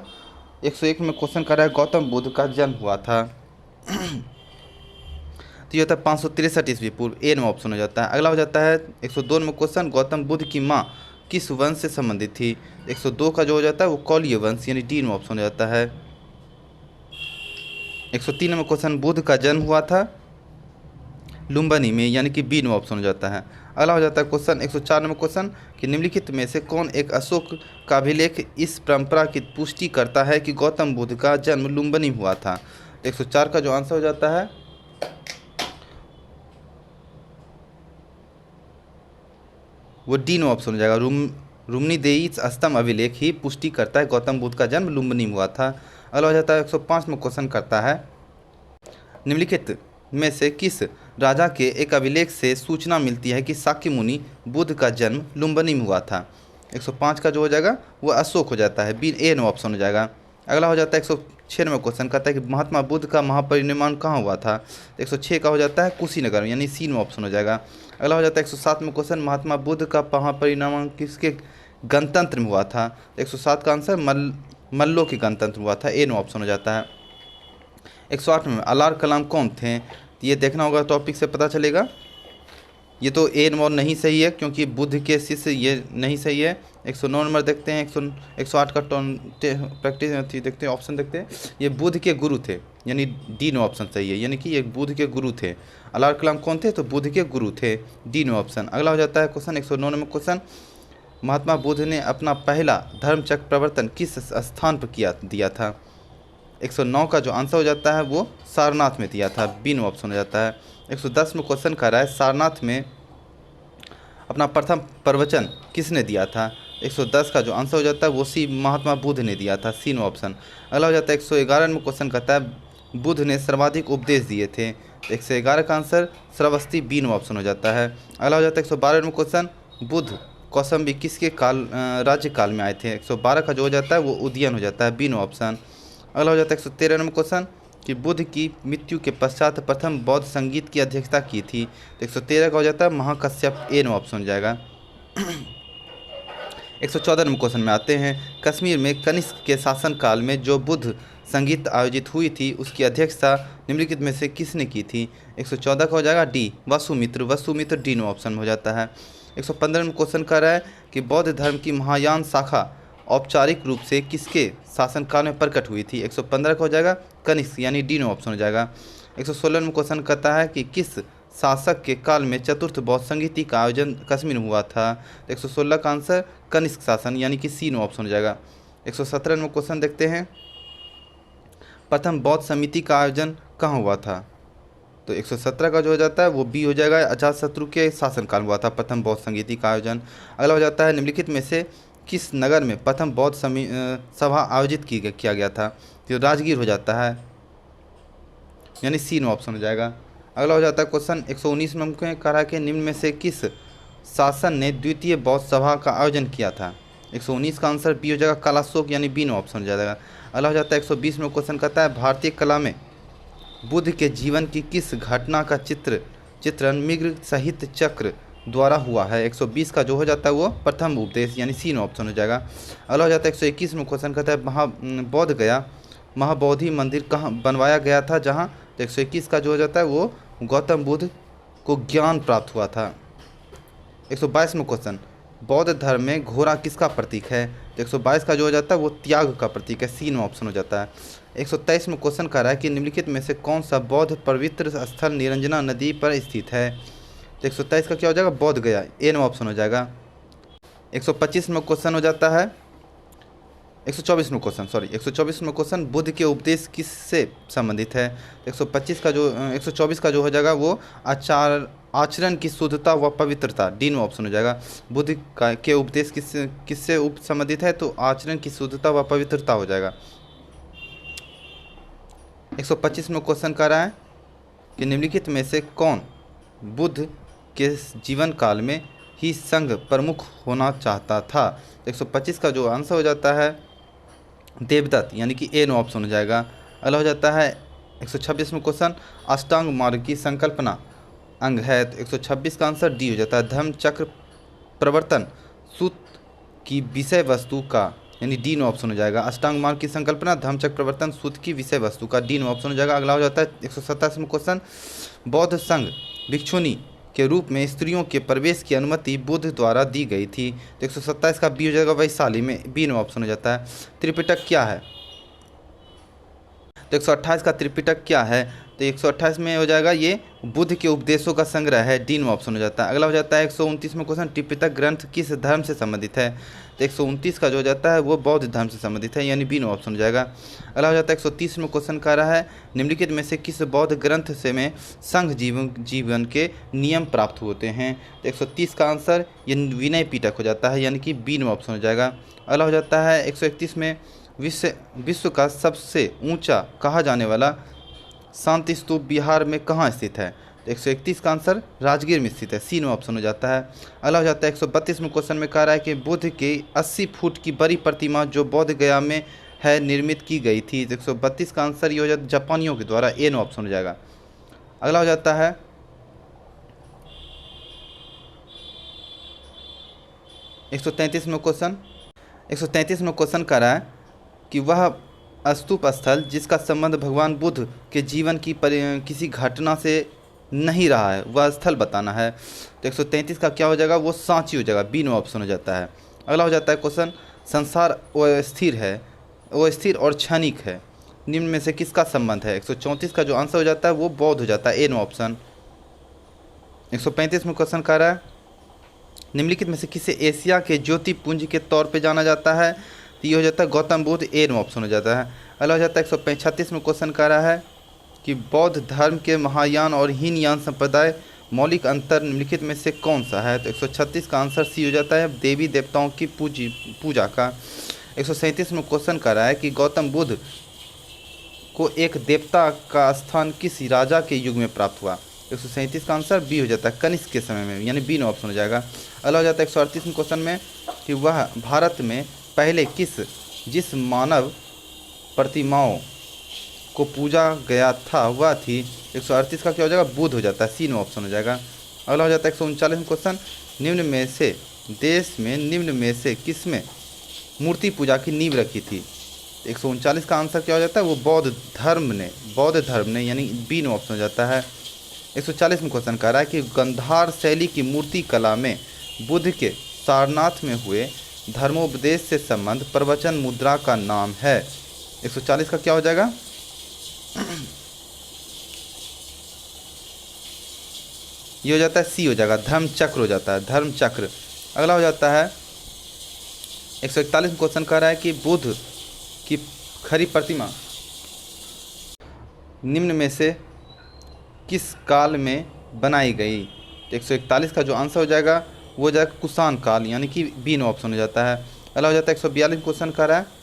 101 में क्वेश्चन कर रहा है गौतम बुद्ध का जन्म हुआ था, तो ये होता है 563 ईस्वी पूर्व, ए नो ऑप्शन हो जाता है। अगला हो जाता है 102 में क्वेश्चन, गौतम बुद्ध की माँ किस वंश से संबंधित थी? 102 का जो हो जाता है वो कौलीय वंश, यानी डी नो ऑप्शन हो जाता है। 103 में क्वेश्चन, बुद्ध का जन्म हुआ था लुम्बिनी में, यानी कि बी नो ऑप्शन हो जाता है। अगला हो जाता है क्वेश्चन 104 में क्वेश्चन कि निम्नलिखित में से कौन एक अशोक का अभिलेख इस परंपरा की पुष्टि करता है कि गौतम बुद्ध का जन्म लुम्बिनी हुआ था? 104 का जो आंसर हो जाता है वो डी नो ऑप्शन हो जाएगा, रुम्नीदेई स्तंभ अभिलेख ही पुष्टि करता है गौतम बुद्ध का जन्म लुम्बिनी में हुआ था। अगला हो जाता है 105 में क्वेश्चन करता है, निम्नलिखित में से किस राजा के एक अभिलेख से सूचना मिलती है कि शाक्य मुनि बुद्ध का जन्म लुम्बिनी में हुआ था? 105 का जो हो जाएगा वो अशोक हो जाता है, बी ए नो ऑप्शन हो जाएगा। अगला हो जाता है 106 में क्वेश्चन करता है कि महात्मा बुद्ध का महापरिनिर्वाण कहाँ हुआ था? 106 का हो जाता है कुशीनगर, यानी सी नो ऑप्शन हो जाएगा। अगला हो जाता है 107 में क्वेश्चन, महात्मा बुद्ध का महापरिनिर्वाण किसके गणतंत्र में हुआ था? 107 का आंसर मल्लों के गणतंत्र में हुआ था, ए नो ऑप्शन हो जाता है। 108 में अलार कलाम कौन थे? ये देखना होगा, टॉपिक से पता चलेगा। ये तो ए नंबर नहीं सही है क्योंकि बुद्ध के शिष्य, ये नहीं सही है। 109 नंबर देखते हैं, 108 का प्रैक्टिस देखते हैं, ऑप्शन देखते हैं। ये बुद्ध के गुरु थे, यानी डी नो ऑप्शन सही है, यानी कि ये बुद्ध के गुरु थे। अलार कलाम कौन थे? तो बुद्ध के गुरु थे, डी नो ऑप्शन। अगला हो जाता है question 109 number question, Mahatma Buddha ने अपना पहला धर्मचक्र प्रवर्तन किस स्थान पर दिया था? 109 का जो आंसर हो जाता है वो सारनाथ में दिया था, बी नो ऑप्शन हो जाता है। 110 में क्वेश्चन कर रहा है सारनाथ में अपना प्रथम प्रवचन किसने दिया था? 110 का जो आंसर हो जाता है वो सी महात्मा बुद्ध ने दिया था, सी नो ऑप्शन। अगला हो जाता है 111 में क्वेश्चन करता है बुद्ध ने सर्वाधिक उपदेश दिए थे, 111 का answer Shravasti, B no option हो जाता है। अगला हो जाता है 112 में क्वेश्चन, बुद्ध कौशाम्बी किसके राज्य काल में आए थे? 112 का जो हो जाता है वो उदयन हो जाता है, बी नो ऑप्शन। अगला हो जाता है 113 नंबर क्वेश्चन कि बुद्ध की मृत्यु के पश्चात प्रथम बौद्ध संगीत की अध्यक्षता की थी, तो 113 का हो जाता है महाकश्यप, ए नो ऑप्शन हो जाएगा। 114 नंबर क्वेश्चन में आते हैं, कश्मीर में कनिष्क के शासनकाल में जो बुद्ध संगीत आयोजित हुई थी उसकी अध्यक्षता निम्नलिखित में से किसने की थी? 114 का हो जाएगा D Vasumitra, D no option हो जाता है। 115 में क्वेश्चन कर रहा है कि बौद्ध धर्म की महायान शाखा औपचारिक रूप से किसके शासनकाल में प्रकट हुई थी? 115 का हो जाएगा कनिष्क, यानी डी नो ऑप्शन हो जाएगा। 116 में क्वेश्चन करता है कि किस शासक के काल में चतुर्थ बौद्ध संगीति का आयोजन कश्मीर में हुआ था? 116 का आंसर कनिष्क शासन, यानी कि सी नो ऑप्शन हो जाएगा। 117 में क्वेश्चन देखते हैं, प्रथम बौद्ध समिति का आयोजन कहाँ हुआ था? तो 117 का जो हो जाता है वो बी हो जाएगा, अजातशत्रु के शासनकाल में हुआ था प्रथम बौद्ध संगीति का आयोजन। अगला हो जाता है निम्नलिखित में से किस नगर में प्रथम बौद्ध सभा आयोजित किया गया था? तो राजगीर हो जाता है, यानी सी नो ऑप्शन हो जाएगा। अगला हो जाता है क्वेश्चन 119 में कह रहा है कि निम्न में से किस शासन ने द्वितीय बौद्ध सभा का आयोजन किया था? 119 का आंसर बी हो जाएगा, कालाशोक, यानी बी नो ऑप्शन हो जाएगा। अगला हो जाता है 120 में क्वेश्चन कहता है भारतीय कला में बुद्ध के जीवन की किस घटना का चित्रण मृग साहित्य चक्र द्वारा हुआ है? 120 का जो हो जाता है वो प्रथम उपदेश, यानी सी नो ऑप्शन हो जाएगा। अगला हो जाता है 121 में क्वेश्चन कहता है बौद्ध गया महाबोधि मंदिर कहाँ बनवाया गया था जहाँ? तो 121 का जो हो जाता है वो गौतम बुद्ध को ज्ञान प्राप्त हुआ था। 122 में क्वेश्चन, बौद्ध धर्म में घोड़ा किसका प्रतीक है? तो 122 का जो हो जाता है वो त्याग का प्रतीक है, सी नो ऑप्शन हो जाता है। 123 में क्वेश्चन कर रहा है कि निम्नलिखित में से कौन सा बौद्ध पवित्र स्थल निरंजना नदी पर स्थित है? तो 123 का क्या हो जाएगा, बौद्ध गया, ए नो ऑप्शन हो जाएगा। 125 में क्वेश्चन हो जाता है 124वां क्वेश्चन, 124वां क्वेश्चन, बुद्ध के उपदेश किससे संबंधित है? 125 का जो 124 का जो हो जाएगा वो आचरण की शुद्धता व पवित्रता, डी में ऑप्शन हो जाएगा। बुद्ध के उपदेश किससे किससे संबंधित है? तो आचरण की शुद्धता व पवित्रता हो जाएगा। 125वां क्वेश्चन कह रहा है कि निम्नलिखित में से कौन बुद्ध के जीवन काल में ही संघ प्रमुख होना चाहता था? 125 का जो आंसर हो जाता है देवदत्त, यानी कि ए नो ऑप्शन हो जाएगा। अगला हो जाता है 126वां क्वेश्चन, अष्टांग मार्ग की संकल्पना अंग है, तो 126 का आंसर डी हो जाता है। धर्म चक्र प्रवर्तन सूत्र की विषय वस्तु का, यानी डी नो ऑप्शन हो जाएगा। अष्टांग मार्ग की संकल्पना धर्म चक्र प्रवर्तन सूत्र की विषय वस्तु का, डी नो ऑप्शन हो जाएगा। अगला हो जाता है 127वां क्वेश्चन, बौद्ध संघ भिक्षुनी के रूप में स्त्रियों के प्रवेश की अनुमति बुद्ध द्वारा दी गई थी, तो 127 का बी हो जाएगा। वैशाली में बी नो ऑप्शन हो जाता है। त्रिपिटक क्या है? तो 128 का त्रिपिटक क्या है? तो 128 में हो जाएगा ये बुद्ध के उपदेशों का संग्रह है, डी में ऑप्शन हो जाता है। अगला हो जाता है 129वां क्वेश्चन, त्रिपिटक ग्रंथ किस धर्म से संबंधित है? तो 129 का जो हो जाता है वो बौद्ध धर्म से संबंधित है, यानी बी में ऑप्शन हो जाएगा। अगला हो जाता है 130वां क्वेश्चन कह रहा है निम्नलिखित में से किस बौद्ध ग्रंथ से में संघ जीवन के नियम प्राप्त होते हैं? तो 130 का आंसर ये विनय पिटक हो जाता है, यानी कि बी में ऑप्शन हो जाएगा। अगला हो जाता है 131 में विश्व का सबसे ऊंचा कहा जाने वाला शांति स्तूप बिहार में कहाँ स्थित है? तो 131 का आंसर राजगीर में स्थित है, सी में ऑप्शन हो जाता है। अगला हो जाता है 132वें क्वेश्चन में कह रहा है कि बुद्ध की 80 फुट की बड़ी प्रतिमा जो बोध गया में है निर्मित की गई थी, तो 132 का आंसर ये हो जाता है जापानियों के द्वारा, ए में ऑप्शन हो जाएगा। अगला हो जाता है 133वां क्वेश्चन। 133वां क्वेश्चन कह रहा है कि वह स्तूप स्थल जिसका संबंध भगवान बुद्ध के जीवन की किसी घटना से नहीं रहा है वह स्थल बताना है, तो 133 का क्या हो जाएगा? वो सांची हो जाएगा, बी नो ऑप्शन हो जाता है। अगला हो जाता है क्वेश्चन, संसार अस्थिर है, वो स्थिर और क्षणिक है, निम्न में से किसका संबंध है? 134 का जो आंसर हो जाता है वो बौद्ध हो जाता है, ए नो ऑप्शन। 135 में क्वेश्चन कह रहा है निम्नलिखित में से किसे एशिया के ज्योतिपुंज के तौर पे जाना जाता है? तो ये हो जाता है गौतम बुद्ध, ए नो ऑप्शन हो जाता है। अगला हो जाता है 136 में क्वेश्चन कह रहा है कि बौद्ध धर्म के महायान और हीनयान संप्रदाय मौलिक अंतर निम्नलिखित में से कौन सा है? तो 136 का आंसर सी हो जाता है देवी देवताओं की पूजा का। 137 में क्वेश्चन कर रहा है कि गौतम बुद्ध को एक देवता का स्थान किस राजा के युग में प्राप्त हुआ? 137 का आंसर बी हो जाता है कनिष्क के समय में, यानी बी नो ऑप्शन हो जाएगा। अगला हो जाता है 138वें क्वेश्चन में कि वह भारत में पहले जिस मानव प्रतिमाओं को पूजा गया था वह थी? 138 का क्या हो जाएगा? बुद्ध हो जाता है, सी नो ऑप्शन हो जाएगा। अगला हो जाता है 139वां क्वेश्चन, निम्न में से किसमें मूर्ति पूजा की नींव रखी थी? 139 का आंसर क्या हो जाता है? वो बौद्ध धर्म ने, यानी बी नो ऑप्शन हो जाता है। 140 में क्वेश्चन कह रहा है कि गंधार शैली की मूर्ति कला में बुद्ध के सारनाथ में हुए धर्मोपदेश से संबंध प्रवचन मुद्रा का नाम है। 140 का क्या हो जाएगा? ये हो जाता है सी हो जाएगा, धर्म चक्र हो जाता है, धर्म चक्र। अगला हो जाता है 141 में क्वेश्चन कह रहा है कि बुद्ध की खरी प्रतिमा निम्न में से किस काल में बनाई गई? 141 का जो आंसर हो जाएगा वो हो जाएगा कुषाण काल, यानी कि बी नो ऑप्शन हो जाता है। अगला हो जाता है 142 क्वेश्चन कर रहा है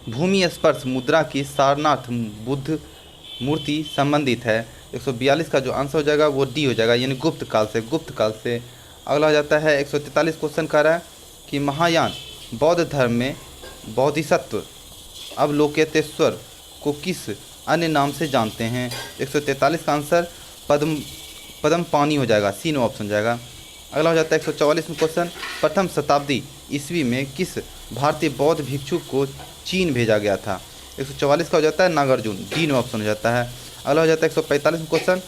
भूमि स्पर्श मुद्रा की सारनाथ बुद्ध मूर्ति संबंधित है। 142 का जो आंसर हो जाएगा वो डी हो जाएगा, यानी गुप्त काल से। अगला हो जाता है 143 क्वेश्चन कर रहा है कि महायान बौद्ध धर्म में बोधिसत्व अवलोकितेश्वर को किस अन्य नाम से जानते हैं? 143 का आंसर पद्म पानी हो जाएगा, सी नो ऑप्शन जाएगा। अगला हो जाता है 144 में क्वेश्चन, प्रथम शताब्दी ईस्वी में किस भारतीय बौद्ध भिक्षु को चीन भेजा गया था? 144 का हो जाता है नागार्जुन, डी नो ऑप्शन हो जाता है। अगला हो जाता है 145 में क्वेश्चन,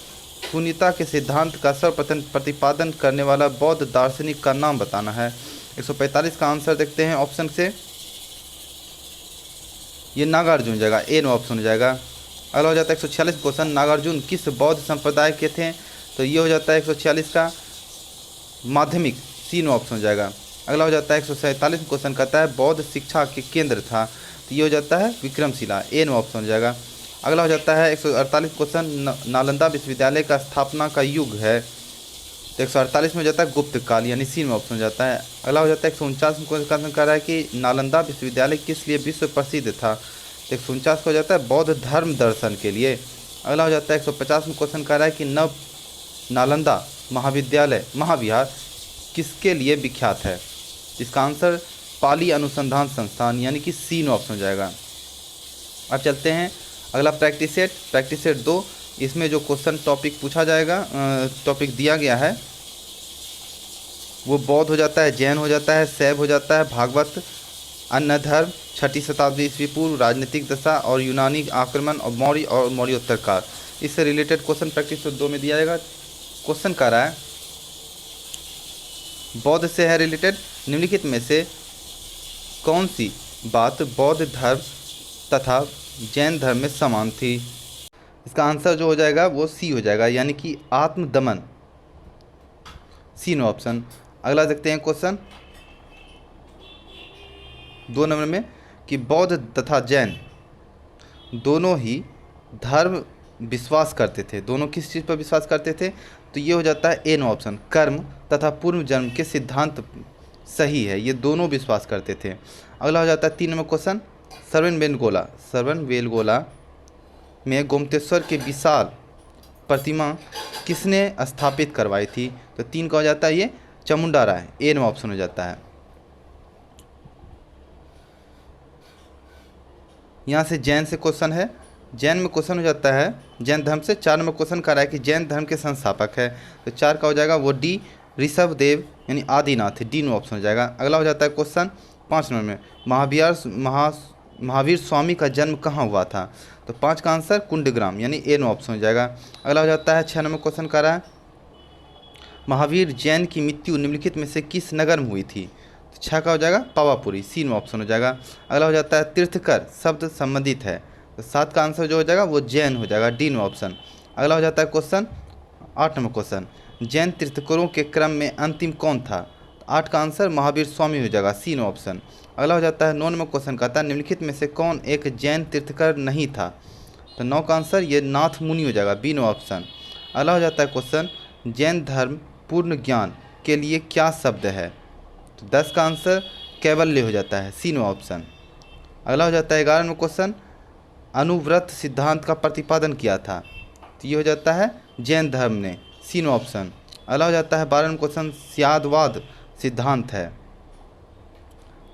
शून्यता के सिद्धांत का सर्वप्रथम प्रतिपादन करने वाला बौद्ध दार्शनिक का नाम बताना है। 145 का आंसर देखते हैं ऑप्शन से, ये नागार्जुन जाएगा, ए नो ऑप्शन हो जाएगा। अगला हो जाता है 146 क्वेश्चन, नागार्जुन किस बौद्ध संप्रदाय के थे? तो ये हो जाता है 146 का माध्यमिक, सी नो ऑप्शन हो जाएगा। अगला हो जाता है 147 में क्वेश्चन कहता है बौद्ध शिक्षा के केंद्र था, तो ये हो जाता है विक्रमशिला, ए में ऑप्शन हो जाएगा। अगला हो जाता है 148 क्वेश्चन नालंदा विश्वविद्यालय का स्थापना का युग है, तो 148 में हो जाता है गुप्त काल, यानी सी में ऑप्शन हो जाता है। अगला हो जाता है 149 में क्वेश्चन कह रहा है कि नालंदा विश्वविद्यालय किस लिए विश्व प्रसिद्ध था, तो 149 का हो जाता है बौद्ध धर्म दर्शन के लिए। अगला हो जाता है 150 में क्वेश्चन कह रहा है कि नव नालंदा महाविद्यालय महाविहार किसके लिए विख्यात है, इसका आंसर पाली अनुसंधान संस्थान, यानी कि सी में ऑप्शन हो जाएगा। अब चलते हैं अगला प्रैक्टिस सेट 2, इसमें जो क्वेश्चन टॉपिक पूछा जाएगा, टॉपिक दिया गया है वो बौद्ध हो जाता है, जैन हो जाता है, शैव हो जाता है, भागवत, अन्य धर्म, 6वीं शताब्दी ईस्वी पूर्व, राजनीतिक दशा और यूनानी आक्रमण और मौर्योत्तर काल। इससे रिलेटेड क्वेश्चन प्रैक्टिस 2 में दिया जाएगा। क्वेश्चन कह रहा है बौद्ध से है रिलेटेड, निम्नलिखित में से कौन सी बात बौद्ध धर्म तथा जैन धर्म में समान थी, इसका आंसर जो हो जाएगा वो सी हो जाएगा, यानी कि आत्मदमन, सी नो ऑप्शन। अगला देखते हैं क्वेश्चन 2 नंबर में कि बौद्ध तथा जैन दोनों ही धर्म विश्वास करते थे, दोनों किस चीज़ पर विश्वास करते थे, तो ये हो जाता है ए नो ऑप्शन, कर्म तथा पूर्व जन्म के सिद्धांत सही है, ये दोनों विश्वास करते थे। अगला हो जाता है 3 नंबर क्वेश्चन श्रवणबेलगोला में गोमतेश्वर की विशाल प्रतिमा किसने स्थापित करवाई थी, तो 3 का हो जाता है ये चामुंडा राय, ए नंबर ऑप्शन हो जाता है। यहाँ से जैन से क्वेश्चन है, जैन में क्वेश्चन हो जाता है जैन धर्म से 4 नंबर क्वेश्चन कर रहा है कि जैन धर्म के संस्थापक है, तो 4 का हो जाएगा वो डी ऋषभदेव यानी आदिनाथ, डी नो ऑप्शन हो जाएगा। अगला हो जाता है क्वेश्चन 5 नंबर में महावीर स्वामी का जन्म कहाँ हुआ था, तो 5 का आंसर कुंडग्राम, यानी ए नो ऑप्शन हो जाएगा। अगला हो जाता है 6 नंबर क्वेश्चन कर रहा है महावीर जैन की मृत्यु निम्नलिखित में से किस नगर में हुई थी, तो 6 का हो जाएगा पावापुरी, सी में ऑप्शन हो जाएगा। अगला हो जाता है तीर्थकर शब्द संबंधित है, तो 7 का आंसर जो हो जाएगा वो जैन हो जाएगा, डी में ऑप्शन। अगला हो जाता है क्वेश्चन 8 नंबर क्वेश्चन जैन तीर्थकरों के क्रम में अंतिम कौन था, तो 8 का आंसर महावीर स्वामी हो जाएगा, सी में ऑप्शन। अगला हो जाता है 9 नंबर क्वेश्चन कहता है निम्नलिखित में से कौन एक जैन तीर्थकर नहीं था, तो 9 का आंसर ये नाथ मुनि हो जाएगा, बी नो ऑप्शन। अगला हो जाता है क्वेश्चन जैन धर्म पूर्ण ज्ञान के लिए क्या शब्द है, तो 10 का आंसर कैवल्य हो जाता है, सी नो ऑप्शन। अगला हो जाता है 11 नंबर क्वेश्चन अनुव्रत सिद्धांत का प्रतिपादन किया था, तो ये हो जाता है जैन धर्म ने, सी नो ऑप्शन। अगला हो जाता है 12 नंबर क्वेश्चन स्यादवाद सिद्धांत है,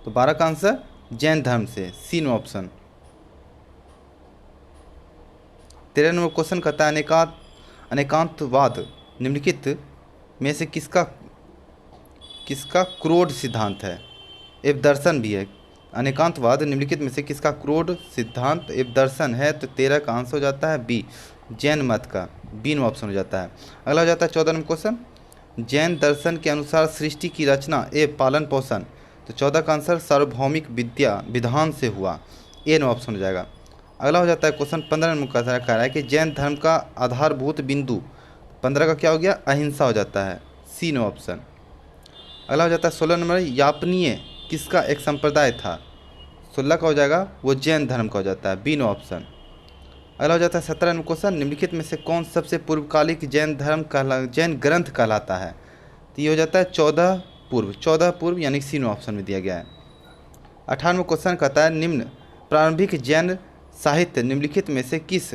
तो 12 का आंसर जैन धर्म से, सी नो ऑप्शन। 13 नंबर क्वेश्चन कहता है अनेकांतवाद निम्नलिखित में से किसका क्रोध सिद्धांत है एवं दर्शन भी है, अनेकांतवाद निम्नलिखित में से किसका क्रोध सिद्धांत एवं दर्शन है, तो 13 का आंसर हो जाता है बी जैन मत का, बी में ऑप्शन हो जाता है। अगला हो जाता है 14 नंबर क्वेश्चन जैन दर्शन के अनुसार सृष्टि की रचना एवं पालन पोषण, तो 14 का आंसर सार्वभौमिक विधान से हुआ, ए में ऑप्शन हो जाएगा। अगला हो जाता है क्वेश्चन 15 नंबर का कह रहा है कि जैन धर्म का आधारभूत बिंदु, 15 का क्या हो गया अहिंसा हो जाता है, सी नो ऑप्शन। अगला हो जाता है 16 नंबर यापनीय किसका एक संप्रदाय था, 16 का हो जाएगा वो जैन धर्म का हो जाता है, बी नो ऑप्शन। अगला हो जाता है 17 नंबर क्वेश्चन निम्नलिखित में से कौन सबसे पूर्वकालिक जैन ग्रंथ कहलाता है, तो ये हो जाता है 14 पूर्व यानी सी नो ऑप्शन में दिया गया है। 18वां क्वेश्चन कहता है निम्न प्रारंभिक जैन साहित्य निम्नलिखित में से किस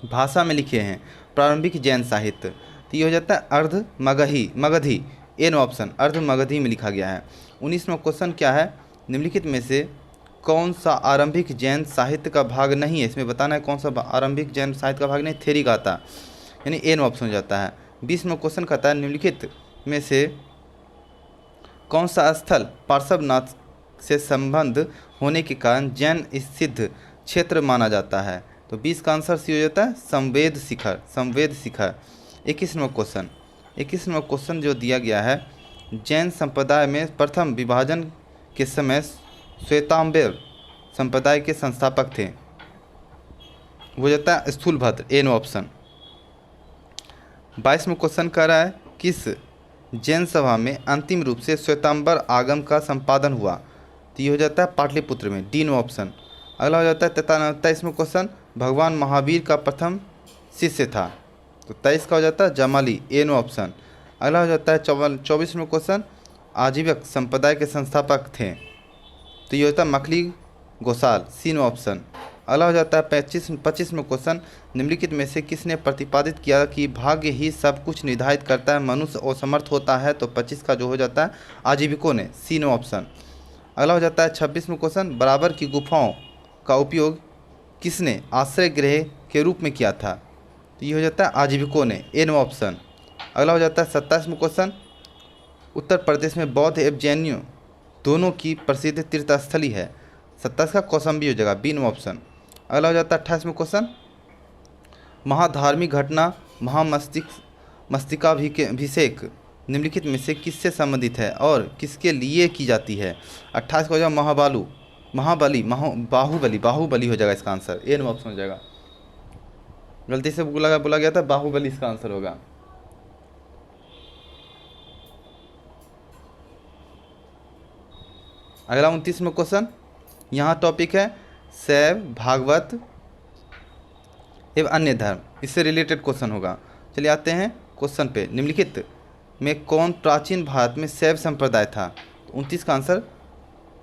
भाषा में लिखे हैं, प्रारंभिक जैन साहित्य, तो ये हो जाता है अर्ध मगधी, ए नो ऑप्शन, अर्ध मगधी में लिखा गया है। 19वां क्वेश्चन क्या है निम्नलिखित में से कौन सा आरंभिक जैन साहित्य का भाग नहीं है, इसमें बताना है कौन सा आरंभिक जैन साहित्य का भाग नहीं, थेरी गाथा, यानी ए नो ऑप्शन हो जाता है। 20वां क्वेश्चन कहता है निम्नलिखित में से कौन सा स्थल पार्श्वनाथ से संबंध होने के कारण जैन सिद्ध क्षेत्र माना जाता है, तो 20 का आंसर सी हो जाता है संवेद शिखर। 21वां क्वेश्चन जो दिया गया है जैन संप्रदाय में प्रथम विभाजन के समय श्वेतांबर संप्रदाय के संस्थापक थे, वो जाता है स्थूलभद्र, ए नो ऑप्शन। 22वां क्वेश्चन कह रहा है किस जैन सभा में अंतिम रूप से श्वेतांबर आगम का संपादन हुआ? तो ये हो जाता है पाटलिपुत्र में, डी नो ऑप्शन। अगला हो जाता है 23वां क्वेश्चन, भगवान महावीर का प्रथम शिष्य था? तो 23 का हो जाता है जमाली, ए नो ऑप्शन। अगला हो जाता है 24वां क्वेश्चन, आजीवक संप्रदाय के संस्थापक थे? तो ये होता है मखली गोसाल, सी नो ऑप्शन। अगला हो जाता है 25वां क्वेश्चन, निम्नलिखित में से किसने प्रतिपादित किया कि भाग्य ही सब कुछ निर्धारित करता है, मनुष्य असमर्थ होता है? तो 25 का जो हो जाता है आजीविकों ने, सी नो ऑप्शन। अगला हो जाता है 26वां क्वेश्चन, बराबर की गुफाओं का उपयोग किसने आश्रय गृह के रूप में किया था? तो ये हो जाता है आजीविकों ने, ए नो ऑप्शन। अगला हो जाता है 27वां क्वेश्चन, उत्तर प्रदेश में बौद्ध एवं जैनियों दोनों की प्रसिद्ध तीर्थस्थली है? 27 का कौशाम्बी हो जाएगा, बी नो ऑप्शन। अगला हो जाता है 28वां क्वेश्चन, महाधार्मिक घटना मस्तिकाभिषेक निम्नलिखित में से किससे संबंधित है और किसके लिए की जाती है? 28 का हो जाएगा बाहुबली हो जाएगा इसका आंसर, ए नो ऑप्शन हो जाएगा। गलती से बोला गया था बाहुबली इसका आंसर होगा। अगला 29वां क्वेश्चन, यहाँ टॉपिक है शैव, भागवत एवं अन्य धर्म, इससे रिलेटेड क्वेश्चन होगा। चलिए आते हैं क्वेश्चन पे, निम्नलिखित में कौन प्राचीन भारत में शैव संप्रदाय था? 29 का आंसर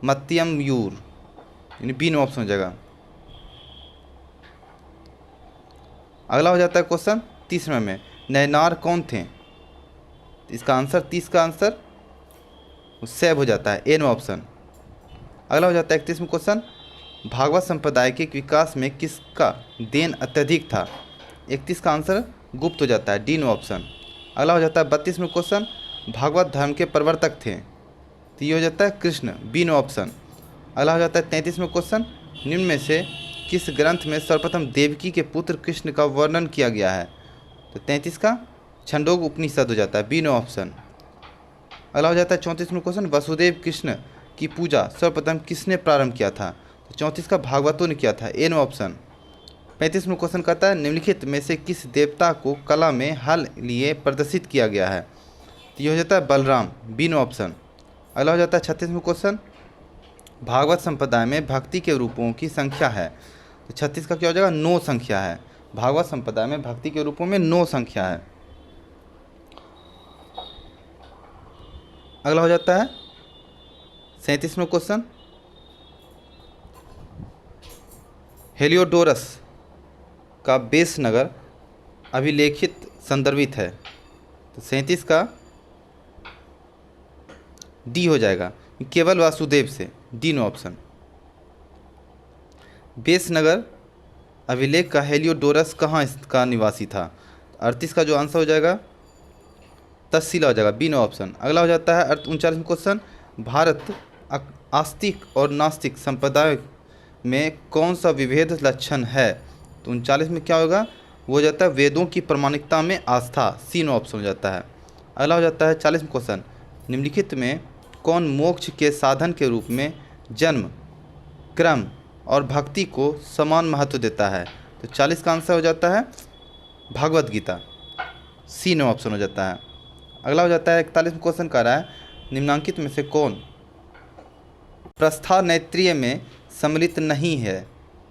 मत्यमयूर, यानी बी नो ऑप्शन हो जाएगा। अगला हो जाता है क्वेश्चन 30वें में, नयनार कौन थे? इसका आंसर 30 का आंसर शैव हो जाता है, ए नो ऑप्शन। अगला हो जाता है 31वां क्वेश्चन, भागवत संप्रदाय के विकास में किसका देन अत्यधिक था? 31 का आंसर गुप्त हो जाता है, डी नो ऑप्शन। अगला हो जाता है 32वां क्वेश्चन, भागवत धर्म के प्रवर्तक थे? तो ये हो जाता है कृष्ण, बी नो ऑप्शन। अगला हो जाता है 33वां क्वेश्चन, निम्न में से किस ग्रंथ में सर्वप्रथम देवकी के पुत्र कृष्ण का वर्णन किया गया है? तो 33 का छंदोग उपनिषद हो जाता है, बी नो ऑप्शन। अगला हो जाता है 34वां क्वेश्चन, वसुदेव कृष्ण की पूजा सर्वप्रथम किसने प्रारंभ किया था? तो 34 का भागवतों ने किया था, ए नो ऑप्शन। 35वां क्वेश्चन कहता है निम्नलिखित में से किस देवता को कला में हल लिए प्रदर्शित किया गया है? तो ये हो जाता है बलराम, बी नो ऑप्शन। अगला हो जाता है 36वां क्वेश्चन, भागवत संप्रदाय में भक्ति के रूपों की संख्या है? तो 36 का क्या हो जाएगा, 9 संख्या है। भागवत संप्रदाय में भक्ति के रूपों में 9 संख्या है। अगला हो जाता है 37वां क्वेश्चन, हेलियोडोरस का बेस नगर अभिलेखित संदर्भित है? तो 37 का डी हो जाएगा, केवल वासुदेव से, डी नो ऑप्शन। बेस नगर अभिलेख का हेलियोडोरस कहाँ का निवासी था? 38 का जो आंसर हो जाएगा तक्षशिला हो जाएगा, बी नो ऑप्शन। अगला हो जाता है 39वां क्वेश्चन, भारत आस्तिक और नास्तिक संप्रदाय में कौन सा विभेद लक्षण है? तो 39 में क्या होगा, वो हो जाता है वेदों की प्रामाणिकता में आस्था, सी नो ऑप्शन हो जाता है। अगला हो जाता है 40वां क्वेश्चन, निम्नलिखित में कौन मोक्ष के साधन के रूप में जन्म, क्रम और भक्ति को समान महत्व देता है? तो 40 का आंसर हो जाता है भागवत गीता, सी नो ऑप्शन हो जाता है। अगला हो जाता है 41वां क्वेश्चन कह रहा है निम्नांकित में से कौन प्रस्थानैत्रीय में सम्मिलित नहीं है?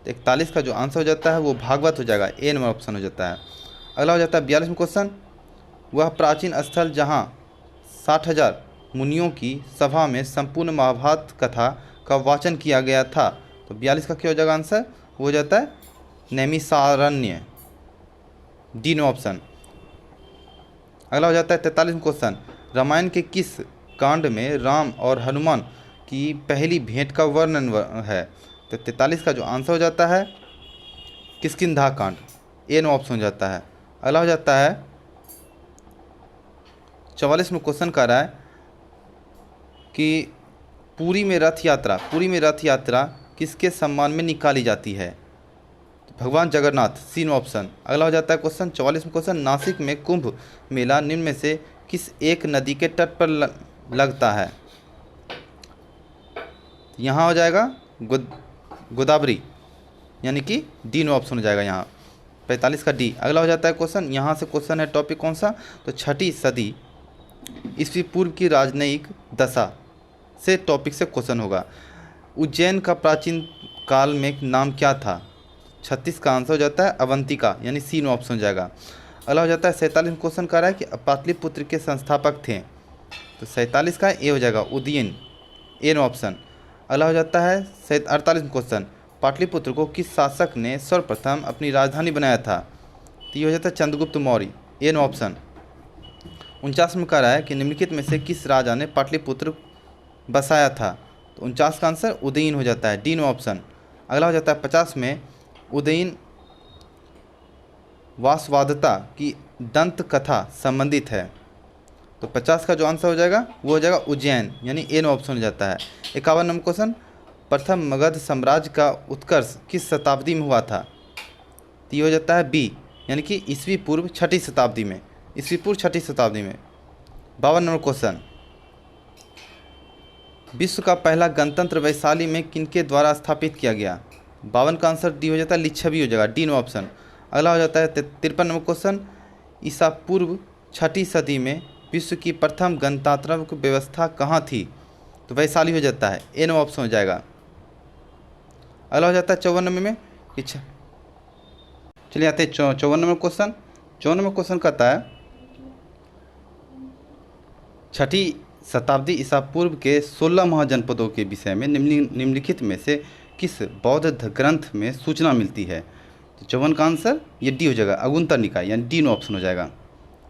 तो 41 का जो आंसर हो जाता है वो भागवत हो जाएगा, ए नंबर ऑप्शन हो जाता है। अगला हो जाता है 42वां क्वेश्चन, वह प्राचीन स्थल जहाँ 60,000 मुनियों की सभा में संपूर्ण महाभारत कथा का वाचन किया गया था? तो 42 का क्या हो जाएगा आंसर, वो हो जाता है नैमिषारण्य, डी नो ऑप्शन। अगला हो जाता है 43वां क्वेश्चन, रामायण के किस कांड में राम और हनुमान की पहली भेंट का वर्णन है? तो 43 का जो आंसर हो जाता है किष्किंधा कांड, ए नो ऑप्शन हो जाता है। अगला हो जाता है 44वां क्वेश्चन कह रहा है कि पुरी में रथ यात्रा किसके सम्मान में निकाली जाती है? तो भगवान जगन्नाथ, सी नो ऑप्शन। अगला हो जाता है क्वेश्चन 44वां क्वेश्चन, नासिक में कुंभ मेला निम्न में से किस एक नदी के तट पर लगता है? यहाँ हो जाएगा गोदावरी, यानी कि डी नो ऑप्शन हो जाएगा यहाँ, 45 का डी। अगला हो जाता है क्वेश्चन, यहाँ से क्वेश्चन है टॉपिक कौन सा, तो 6ठी सदी ईस्वी पूर्व की राजनयिक दशा से टॉपिक से क्वेश्चन होगा। उज्जैन का प्राचीन काल में नाम क्या था? 36 का आंसर हो जाता है अवंतिका, यानी सी नो ऑप्शन हो जाएगा। अगला हो जाता है 47 क्वेश्चन कर रहा है कि पाटलिपुत्र के संस्थापक थे, तो 47 का ए हो जाएगा उदयन, ए नो ऑप्शन। अगला हो जाता है 48 क्वेश्चन, पाटलिपुत्र को किस शासक ने सर्वप्रथम अपनी राजधानी बनाया था? तो ये हो जाता है चंद्रगुप्त मौर्य, ए नो ऑप्शन। 49 में कह रहा है कि निम्नलिखित में से किस राजा ने पाटलिपुत्र बसाया था? तो 49 का आंसर उदयन हो जाता है, डी नो ऑप्शन। अगला हो जाता है 50 में उदयन वासवादता की दंत कथा संबंधित है, तो 50 का जो आंसर हो जाएगा वो हो जाएगा उज्जैन, यानी ए नो ऑप्शन हो जाता है। 51 नंबर क्वेश्चन, प्रथम मगध साम्राज्य का उत्कर्ष किस शताब्दी में हुआ था? तो ये हो जाता है बी, यानी कि ईस्वी पूर्व 6ठी शताब्दी में, ईस्वी पूर्व 6ठी शताब्दी में। 52 नंबर क्वेश्चन, विश्व का पहला गणतंत्र वैशाली में किनके द्वारा स्थापित किया गया? 52 का आंसर डी हो जाता है लिच्छवी हो जाएगा, डी नो ऑप्शन। अगला हो जाता है 53 नंबर क्वेश्चन, ईसा पूर्व 6ठी सदी में विश्व की प्रथम गणतांत्रिक व्यवस्था कहाँ थी? तो वैशाली हो जाता है, ए नो ऑप्शन हो जाएगा। अगला हो जाता है 54 नंबर में, पीछे चलिए आते हैं 54 नंबर क्वेश्चन। 54 नंबर क्वेश्चन कहता है 6ठी शताब्दी ईसा पूर्व के 16 महाजनपदों के विषय में निम्नलिखित में से किस बौद्ध ग्रंथ में सूचना मिलती है? तो 54 का आंसर ये डी हो जाएगा, अगुंतर निकाय, यानी डी नो ऑप्शन हो जाएगा।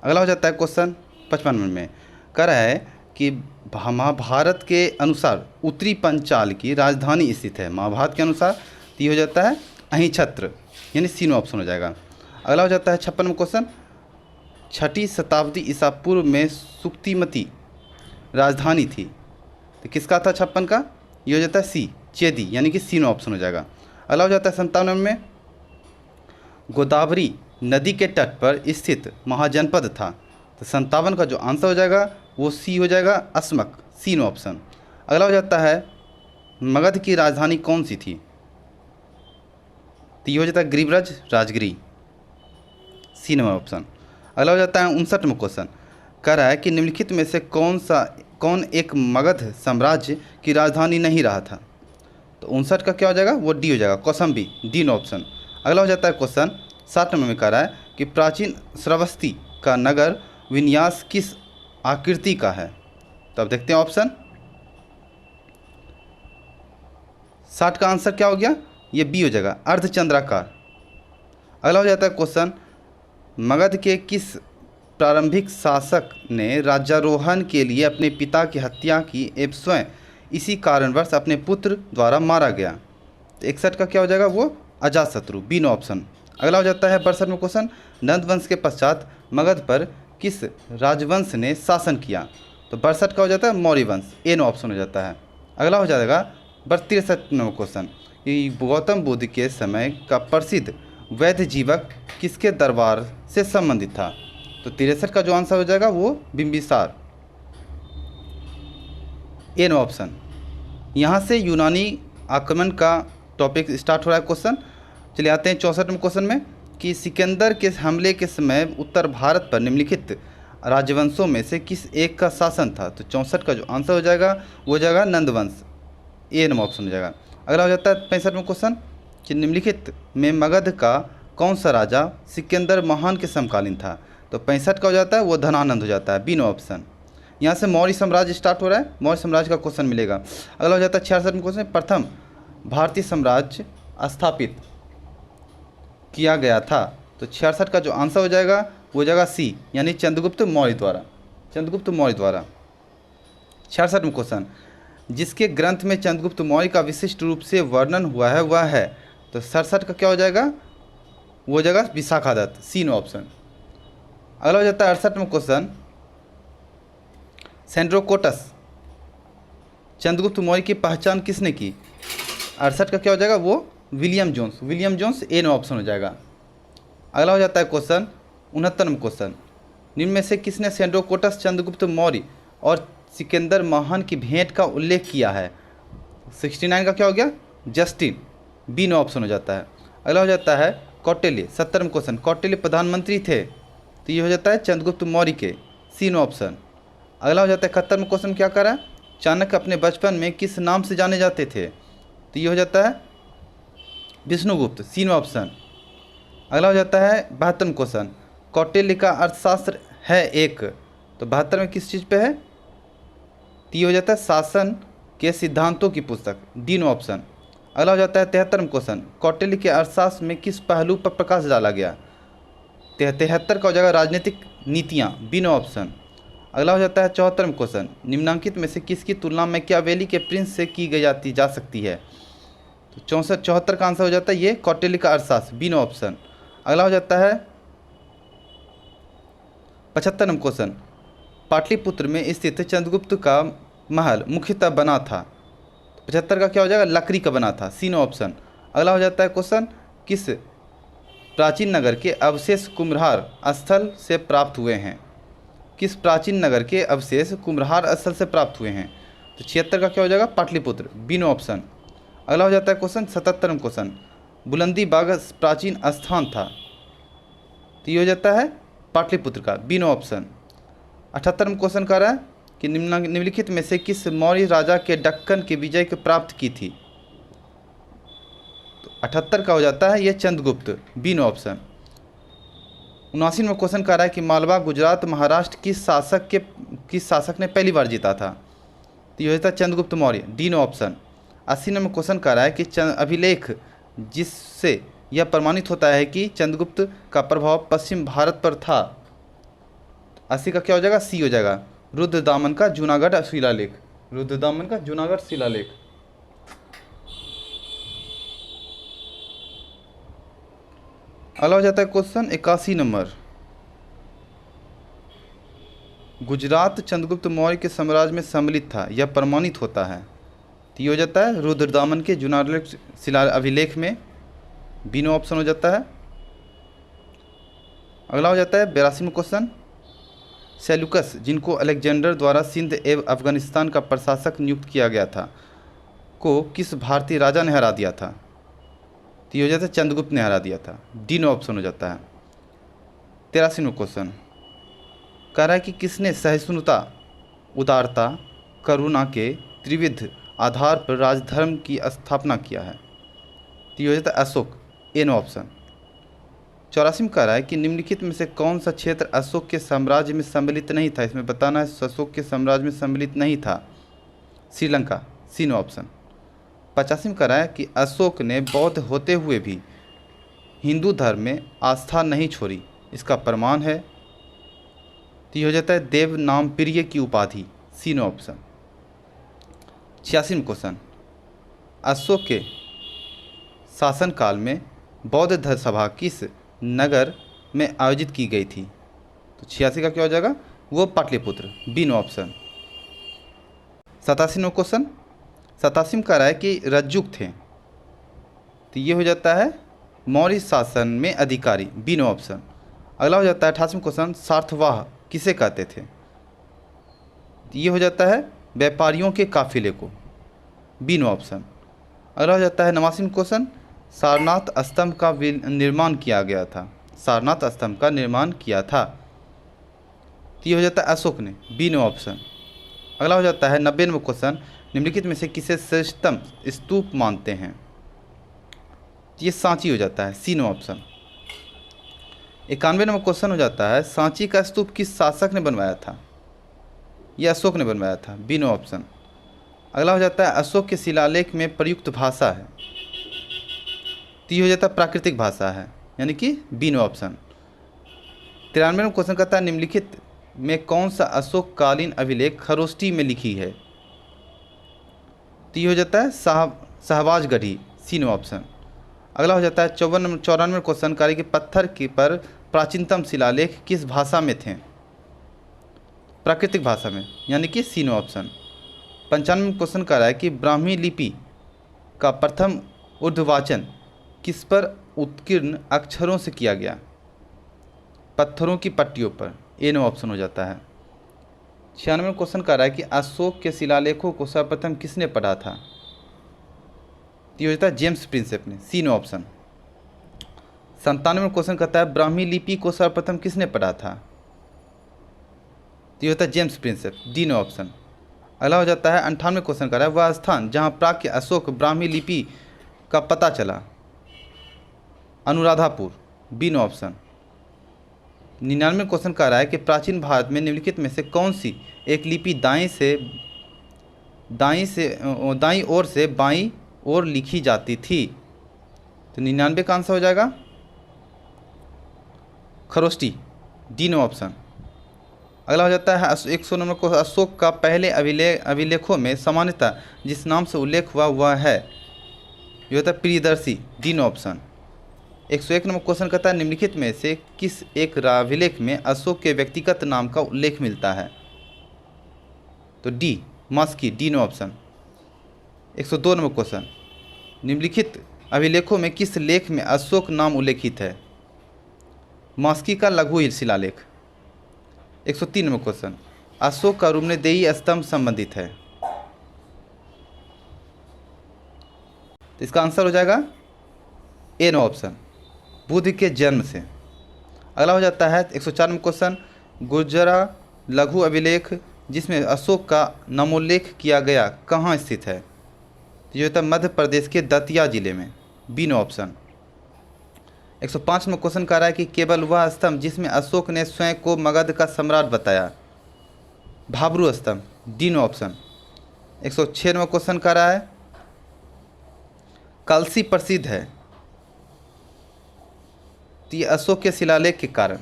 अगला हो जाता है क्वेश्चन 55 में, कह रहा है कि महाभारत के अनुसार उत्तरी पंचाल की राजधानी स्थित है, महाभारत के अनुसार, तो ये हो जाता है अहिछत्र, यानी सी नो ऑप्शन हो जाएगा। अगला हो जाता है 56 क्वेश्चन, 6ठी शताब्दी ईसा पूर्व में सुक्तिमती राजधानी थी, तो किसका था 56 का? ये हो जाता है सी, चेदी, यानी कि सी नो ऑप्शन हो जाएगा। अगला हो जाता है 57 में, गोदावरी नदी के तट पर स्थित महाजनपद था, तो 57 का जो आंसर हो जाएगा वो सी हो जाएगा अस्मक, सी नो ऑप्शन। अगला हो जाता है मगध की राजधानी कौन सी थी? तो ये हो जाता है गिरिब्रज राजगिरी, सी नो ऑप्शन। अगला हो जाता है 59वां क्वेश्चन, कह रहा है कि निम्नलिखित में से कौन एक मगध साम्राज्य की राजधानी नहीं रहा था? तो 59 का क्या हो जाएगा? वो डी हो जाएगा, कौशाम्बी, डी नो ऑप्शन। अगला हो जाता है क्वेश्चन 60 नंबर में कह रहा है कि प्राचीन श्रावस्ती का नगर विन्यास किस आकृति का है? तो अब देखते हैं ऑप्शन। 60 का आंसर क्या हो गया? ये बी हो जाएगा, अर्धचंद्राकार। अगला हो जाता है क्वेश्चन, मगध के किस प्रारंभिक शासक ने राज्यारोहण के लिए अपने पिता की हत्या की एवं स्वयं इसी कारणवश अपने पुत्र द्वारा मारा गया? तो 61 का क्या हो जाएगा? वो अजातशत्रु, बी नो ऑप्शन। अगला हो जाता है 62 में क्वेश्चन, नंद वंश के पश्चात मगध पर किस राजवंश ने शासन किया? तो 62 का हो जाता है मौर्य वंश, ए नो ऑप्शन हो जाता है। अगला हो जाएगा 63 नंबर क्वेश्चन, कि गौतम बुद्ध के समय का प्रसिद्ध वैद्य जीवक किसके दरबार से संबंधित था? तो 63 का जो आंसर हो जाएगा वो बिंबिसार, ए नो ऑप्शन। यहाँ से यूनानी आक्रमण का टॉपिक स्टार्ट हो रहा है क्वेश्चन। चलिए आते हैं 64वें क्वेश्चन में, कि सिकंदर के हमले के समय उत्तर भारत पर निम्नलिखित राजवंशों में से किस एक का शासन था? तो 64 का जो आंसर हो जाएगा वो हो जाएगा नंदवंश, ए नंबर ऑप्शन हो जाएगा। अगला हो जाता है 65वें क्वेश्चन, कि निम्नलिखित में मगध का कौन सा राजा सिकंदर महान के समकालीन था? तो 65 का हो जाता है वो धनानंद हो जाता है, बी नो ऑप्शन। यहाँ से मौर्य साम्राज्य स्टार्ट हो रहा है, मौर्य साम्राज्य का क्वेश्चन मिलेगा। अगला हो जाता है 66वें क्वेश्चन, प्रथम भारतीय साम्राज्य स्थापित किया गया था? तो 66 का जो आंसर हो जाएगा वो हो जाएगा सी, यानी चंद्रगुप्त मौर्य द्वारा, चंद्रगुप्त मौर्य द्वारा। 66वें क्वेश्चन, जिसके ग्रंथ में चंद्रगुप्त मौर्य का विशिष्ट रूप से वर्णन हुआ है वह है? तो 67 का क्या हो जाएगा? वो हो जाएगा विशाखादत्त, सी नो ऑप्शन। अगला हो जाता है 68वां क्वेश्चन, सेंड्रोकोटस चंद्रगुप्त मौर्य की पहचान किसने की? 68 का क्या हो जाएगा? वो विलियम जोन्स, विलियम जोन्स, ए नो ऑप्शन हो जाएगा। अगला हो जाता है क्वेश्चन 69वां क्वेश्चन, निम्न में से किसने सेंड्रोकोटस चंद्रगुप्त मौर्य और सिकंदर महान की भेंट का उल्लेख किया है? 69 का क्या हो गया? जस्टिन, बी नो ऑप्शन हो जाता है। अगला हो जाता है कौटिल्य, 70वां क्वेश्चन, कौटिल्य प्रधानमंत्री थे? तो ये हो जाता है चंद्रगुप्त मौर्य के, सी नो ऑप्शन। अगला हो जाता है 71 में क्वेश्चन क्या कर रहा है, चाणक्य अपने बचपन में किस नाम से जाने जाते थे, तो ये हो जाता है विष्णुगुप्त, सीन ऑप्शन। अगला हो जाता है 72 में क्वेश्चन, कौटिल्य का अर्थशास्त्र है एक, तो 72 में किस चीज़ पे है, तो ये हो जाता है शासन के सिद्धांतों की पुस्तक, डी नो ऑप्शन। अगला हो जाता है 73 में क्वेश्चन, कौटिल्य के अर्थशास्त्र में किस पहलू पर प्रकाश डाला गया, 73 का हो जाएगा राजनीतिक नीतियाँ, बी नो ऑप्शन। अगला हो जाता है 74 में क्वेश्चन, निम्नांकित में से किसकी तुलना मैकियावेली के प्रिंस से की गई जा सकती है, तो 74 का आंसर हो जाता है ये कौटिल्य का अर्थशास्त्र, बी नो ऑप्शन। अगला हो जाता है 75 में क्वेश्चन, पाटलिपुत्र में स्थित चंद्रगुप्त का महल मुख्यतः बना था, 75 का क्या हो जाएगा लकड़ी का बना था, सी नो ऑप्शन। अगला हो जाता है क्वेश्चन, किस प्राचीन नगर के अवशेष कुम्हार स्थल से प्राप्त हुए हैं, किस प्राचीन नगर के अवशेष कुम्हार स्थल से प्राप्त हुए हैं, तो 76 का क्या हो जाएगा पाटलिपुत्र, बी नो ऑप्शन। अगला हो जाता है क्वेश्चन 77 में क्वेश्चन, बुलंदी बाग प्राचीन स्थान था, तो ये हो जाता है पाटलिपुत्र का, बी नो ऑप्शन। 78 में क्वेश्चन कर रहा है कि निम्नलिखित में से किस मौर्य राजा के दक्कन की विजय को प्राप्त की थी, तो 78 का हो जाता है ये चंद्रगुप्त, बी नो ऑप्शन। 79 में क्वेश्चन कर रहा है कि मालवा गुजरात महाराष्ट्र किस शासक ने पहली बार जीता था, तो ये होता है Chandragupta Maurya, D no option. 80 में क्वेश्चन कर रहा है कि अभिलेख जिससे यह प्रमाणित होता है कि चंद्रगुप्त का प्रभाव पश्चिम भारत पर था, 80 का क्या हो जाएगा सी हो जाएगा रुद्रदामन का जूनागढ़ शिलालेख, रुद्रदामन का जूनागढ़ शिलालेख। अगला हो जाता है क्वेश्चन 81 नंबर, गुजरात चंद्रगुप्त मौर्य के साम्राज्य में सम्मिलित था, यह प्रमाणित होता है, तो ये हो जाता है रुद्रदामन के जूनागढ़ शिला अभिलेख में, बी नो ऑप्शन हो जाता है। अगला हो जाता है 82 में क्वेश्चन, सेल्यूकस जिनको अलेक्जेंडर द्वारा सिंध एवं अफगानिस्तान का प्रशासक नियुक्त किया गया था को किस भारतीय राजा ने हरा दिया था, तो ये हो जाता है चंद्रगुप्त ने हरा दिया था, डी नो ऑप्शन हो जाता है। 83 में क्वेश्चन कह रहा है कि किसने सहिष्णुता, उदारता, करुणा के त्रिविध आधार पर राजधर्म की स्थापना किया है, तो ये हो जाता है अशोक, ए नो ऑप्शन। 84 में कह रहा है कि निम्नलिखित में से कौन सा क्षेत्र अशोक के साम्राज्य में सम्मिलित नहीं था, इसमें बताना है अशोक के साम्राज्य में सम्मिलित नहीं था, श्रीलंका, सी नो ऑप्शन। 85 में कह रहा है कि अशोक ने बौद्ध होते हुए भी हिंदू धर्म में आस्था नहीं छोड़ी, इसका प्रमाण है, तो ये हो जाता है देव नाम प्रिय की उपाधि, सी नो ऑप्शन। 86 में क्वेश्चन, अशोक के शासनकाल में बौद्ध धर्म सभा किस नगर में आयोजित की गई थी, तो 86 का क्या हो जाएगा वो पाटलिपुत्र, बी नो ऑप्शन। 87 में क्वेश्चन, 87 में कह रहा है कि रज्जुक थे, तो ये हो जाता है मौर्य शासन में अधिकारी, बी नो ऑप्शन। अगला हो जाता है 88 में क्वेश्चन, सार्थवाह किसे कहते थे, तो ये हो जाता है व्यापारियों के काफिले को, बी नो ऑप्शन। अगला हो जाता है 89 में क्वेश्चन, सारनाथ स्तंभ का निर्माण किया गया था, सारनाथ स्तंभ का निर्माण किया था, तो ये हो जाता है अशोक ने, बी नो ऑप्शन। अगला हो जाता है 90 में क्वेश्चन, निम्नलिखित में से किसे श्रेष्ठतम स्तूप मानते हैं, ये सांची हो जाता है, सी नो ऑप्शन। 91 में क्वेश्चन हो जाता है, सांची का स्तूप किस शासक ने बनवाया था, यह अशोक ने बनवाया था, बी नो ऑप्शन। अगला हो जाता है अशोक के शिलालेख में प्रयुक्त भाषा है, तो ये हो जाता है प्राकृतिक भाषा है, यानी कि बी नो ऑप्शन। 93 में क्वेश्चन कहता है, निम्नलिखित में कौन सा अशोक कालीन अभिलेख खरोष्टी में लिखी है, तो ये हो जाता है शाहबाजगढ़ी, सी नो ऑप्शन। अगला हो जाता है 94 में क्वेश्चन कार्य के पत्थर के पर प्राचीनतम शिलालेख किस भाषा में थे, प्राकृतिक भाषा में, यानी कि सी नो ऑप्शन। 95 में क्वेश्चन कर रहा है कि ब्राह्मी लिपि का प्रथम उर्ध्ववाचन किस पर उत्कीर्ण अक्षरों से किया गया, पत्थरों की पट्टियों पर, ए नो ऑप्शन हो जाता है। 96 में क्वेश्चन कर रहा है कि अशोक के शिलालेखों को सर्वप्रथम किसने पढ़ा था, तो ये होता है जेम्स प्रिंसेप ने, सी नो ऑप्शन। 97 में क्वेश्चन कहता है ब्राह्मी लिपि को सर्वप्रथम किसने पढ़ा था, तो ये होता है James Prinsep, D no option. अगला हो जाता है 98 क्वेश्चन कर रहा है, वह स्थान जहाँ प्राच्य अशोक ब्राह्मी लिपि का पता चला, Anuradhapura, B no option. 99 question कह रहा है कि प्राचीन भारत में निम्नलिखित में से कौन सी एक लिपि दाईं ओर से बाईं ओर लिखी जाती थी। तो 99 का आंसर हो जाएगा खरोष्टी, डी नो ऑप्शन। अगला हो जाता है 100 नंबर को, अशोक का पहले अभिलेखों में सामान्यतः जिस नाम से उल्लेख हुआ वह है, ये होता है Priyadarshi, D no option. 101 number question कहता है निम्नलिखित में से किस एक अभिलेख में अशोक के व्यक्तिगत नाम का उल्लेख मिलता है। तो D Maski, D no option. 102 number question, निम्नलिखित अभिलेखों में किस लेख में अशोक नाम उल्लेखित है। मास्की का लघु शिलालेख। 103 नंबर क्वेश्चन, अशोक का रुम्नेदेही स्तंभ संबंधित है। तो इसका आंसर हो जाएगा ए नो ऑप्शन, बुद्ध के जन्म से। अगला हो जाता है 104 नंबर क्वेश्चन, गुर्जरा लघु अभिलेख जिसमें अशोक का नामोल्लेख किया गया कहाँ स्थित है। तो ये होता है मध्य प्रदेश के दतिया जिले में, बी नो ऑप्शन। 105 में क्वेश्चन कह रहा है कि केवल वह स्तंभ जिसमें अशोक ने स्वयं को मगध का सम्राट बताया, भाब्रू स्तंभ, डी नो ऑप्शन। 106 में क्वेश्चन कह रहा है कलसी प्रसिद्ध है, तो ये अशोक के शिलालेख के कारण।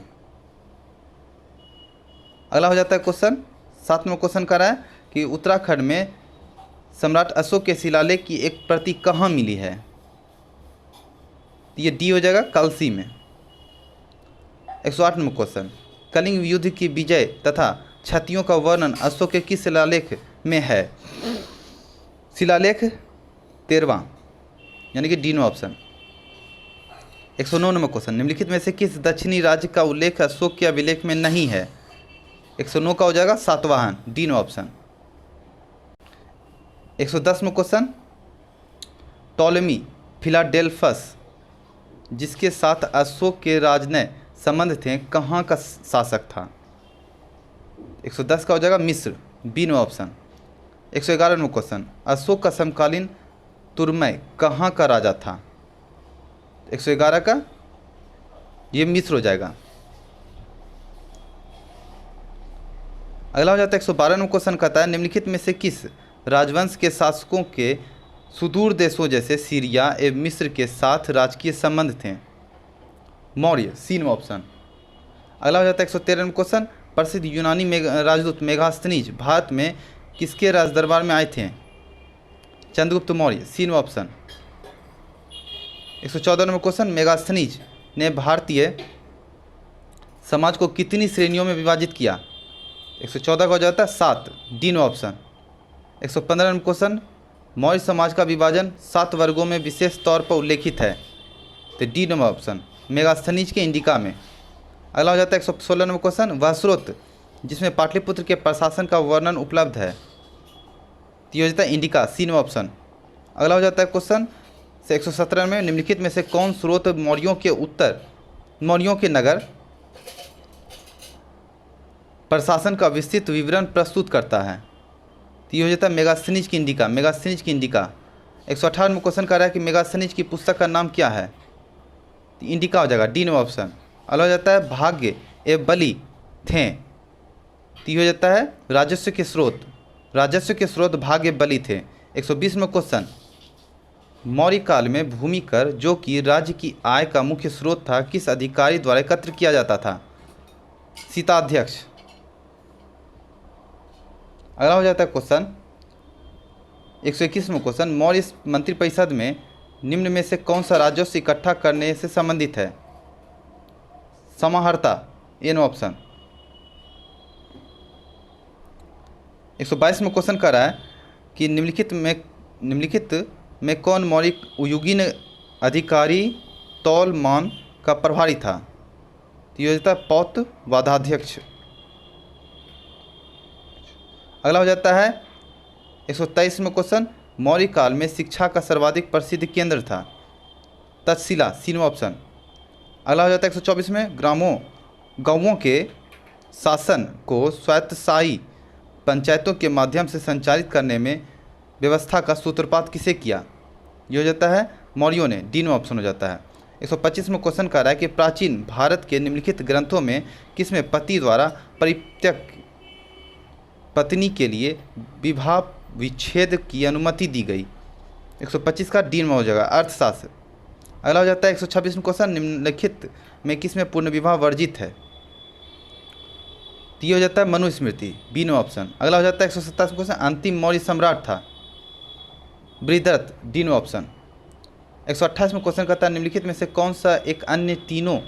अगला हो जाता है क्वेश्चन 7 में क्वेश्चन कर रहा है कि उत्तराखंड में सम्राट अशोक के शिलालेख की एक प्रति कहाँ मिली है। तो ये डी हो जाएगा कलसी में। 108 नंबर क्वेश्चन, कलिंग युद्ध की विजय तथा क्षतियों का वर्णन अशोक के किस शिलालेख में है। शिलालेख 13वां, यानी कि D no option. 109 number question, निम्नलिखित में से किस दक्षिणी राज्य का उल्लेख अशोक के अभिलेख में नहीं है। 109 का हो जाएगा सातवाहन, डी नो ऑप्शन। 110 में क्वेश्चन, टॉलेमी फिलाडेल्फस जिसके साथ अशोक के राजनय संबंध थे कहाँ का शासक था। 110 का हो जाएगा मिस्र, बी नो ऑप्शन। 111 में क्वेश्चन, अशोक का समकालीन तुर्मय कहाँ का राजा था। 111 का ये मिस्र हो जाएगा। अगला हो जाता है 112 में क्वेश्चन कहता है निम्नलिखित में से किस राजवंश के शासकों के सुदूर देशों जैसे सीरिया एवं मिस्र के साथ राजकीय संबंध थे। Maurya, C no option. अगला हो जाता है 113 में क्वेश्चन, प्रसिद्ध यूनानी राजदूत मेगास्थनीज भारत में किसके राजदरबार में आए थे। Chandragupta Maurya, C no option. 114 number question, Megasthenes ने भारतीय समाज को कितनी श्रेणियों में विभाजित किया। 114 का हो जाता है 7, D no option. 115 number question, Maurya समाज का विभाजन 7 वर्गों में विशेष तौर पर उल्लेखित है। तो डी नंबर ऑप्शन, मेगास्थनीज के इंडिका में। अगला हो जाता है 116 नंबर क्वेश्चन, वह स्रोत जिसमें पाटलिपुत्र के प्रशासन का वर्णन उपलब्ध है। तो ये हो जाता है इंडिका, सी नंबर ऑप्शन। अगला हो जाता है क्वेश्चन से 117 में निम्नलिखित में से कौन स्रोत मौर्यों के नगर प्रशासन का विस्तृत विवरण प्रस्तुत करता है। तो ये हो जाता है मेगास्थनीज की इंडिका, मेगास्थनीज की इंडिका। 118 में क्वेश्चन कर रहा है कि मेगास्थनीज की पुस्तक का नाम क्या है। तो इंडिका हो जाएगा, डी नो ऑप्शन। अगला हो जाता है भाग्य एवं बलि थे। तो ये हो जाता है राजस्व के स्रोत भाग्य बलि थे। 120 में क्वेश्चन, मौर्य काल में भूमि कर जो कि राज्य की आय का मुख्य स्रोत था किस अधिकारी द्वारा एकत्र किया जाता था। सीताध्यक्ष। अगला हो जाता है क्वेश्चन 121 में क्वेश्चन, मौर्य मंत्रिपरिषद में निम्न में से कौन सा राजस्व इकट्ठा करने से संबंधित है। समाहर्ता, ए नो ऑप्शन। 122 में क्वेश्चन कर रहा है कि निम्नलिखित में कौन मौर्य युगीन अधिकारी तौल मान का प्रभारी था। तो ये हो जाता है पौत्र वादाध्यक्ष। अगला हो जाता है 123 में क्वेश्चन, मौर्य काल में शिक्षा का सर्वाधिक प्रसिद्ध केंद्र था। तक्षशिला, सी नो ऑप्शन। अगला हो जाता है 124 में, गांवों के शासन को स्वायत्तशाही पंचायतों के माध्यम से संचालित करने में व्यवस्था का सूत्रपात किसे किया? ये हो जाता है मौर्यों ने, डी ऑप्शन हो जाता है। 125 में क्वेश्चन कर रहा है कि प्राचीन भारत के निम्नलिखित ग्रंथों में किसमें पति द्वारा परित्यक्त पत्नी के लिए विवाह विच्छेद की अनुमति दी गई? 125 का डी में हो जाएगा अर्थशास्त्र। अगला हो जाता है 126 में क्वेश्चन, निम्नलिखित में किसमें पूर्ण विवाह वर्जित है? तो ये हो जाता है मनुस्मृति, बी नो ऑप्शन। अगला हो जाता है 127 में क्वेश्चन, अंतिम मौर्य सम्राट था बृहद्रथ, डी नो ऑप्शन। 128 में क्वेश्चन करता है निम्नलिखित में से कौन सा एक अन्य तीनों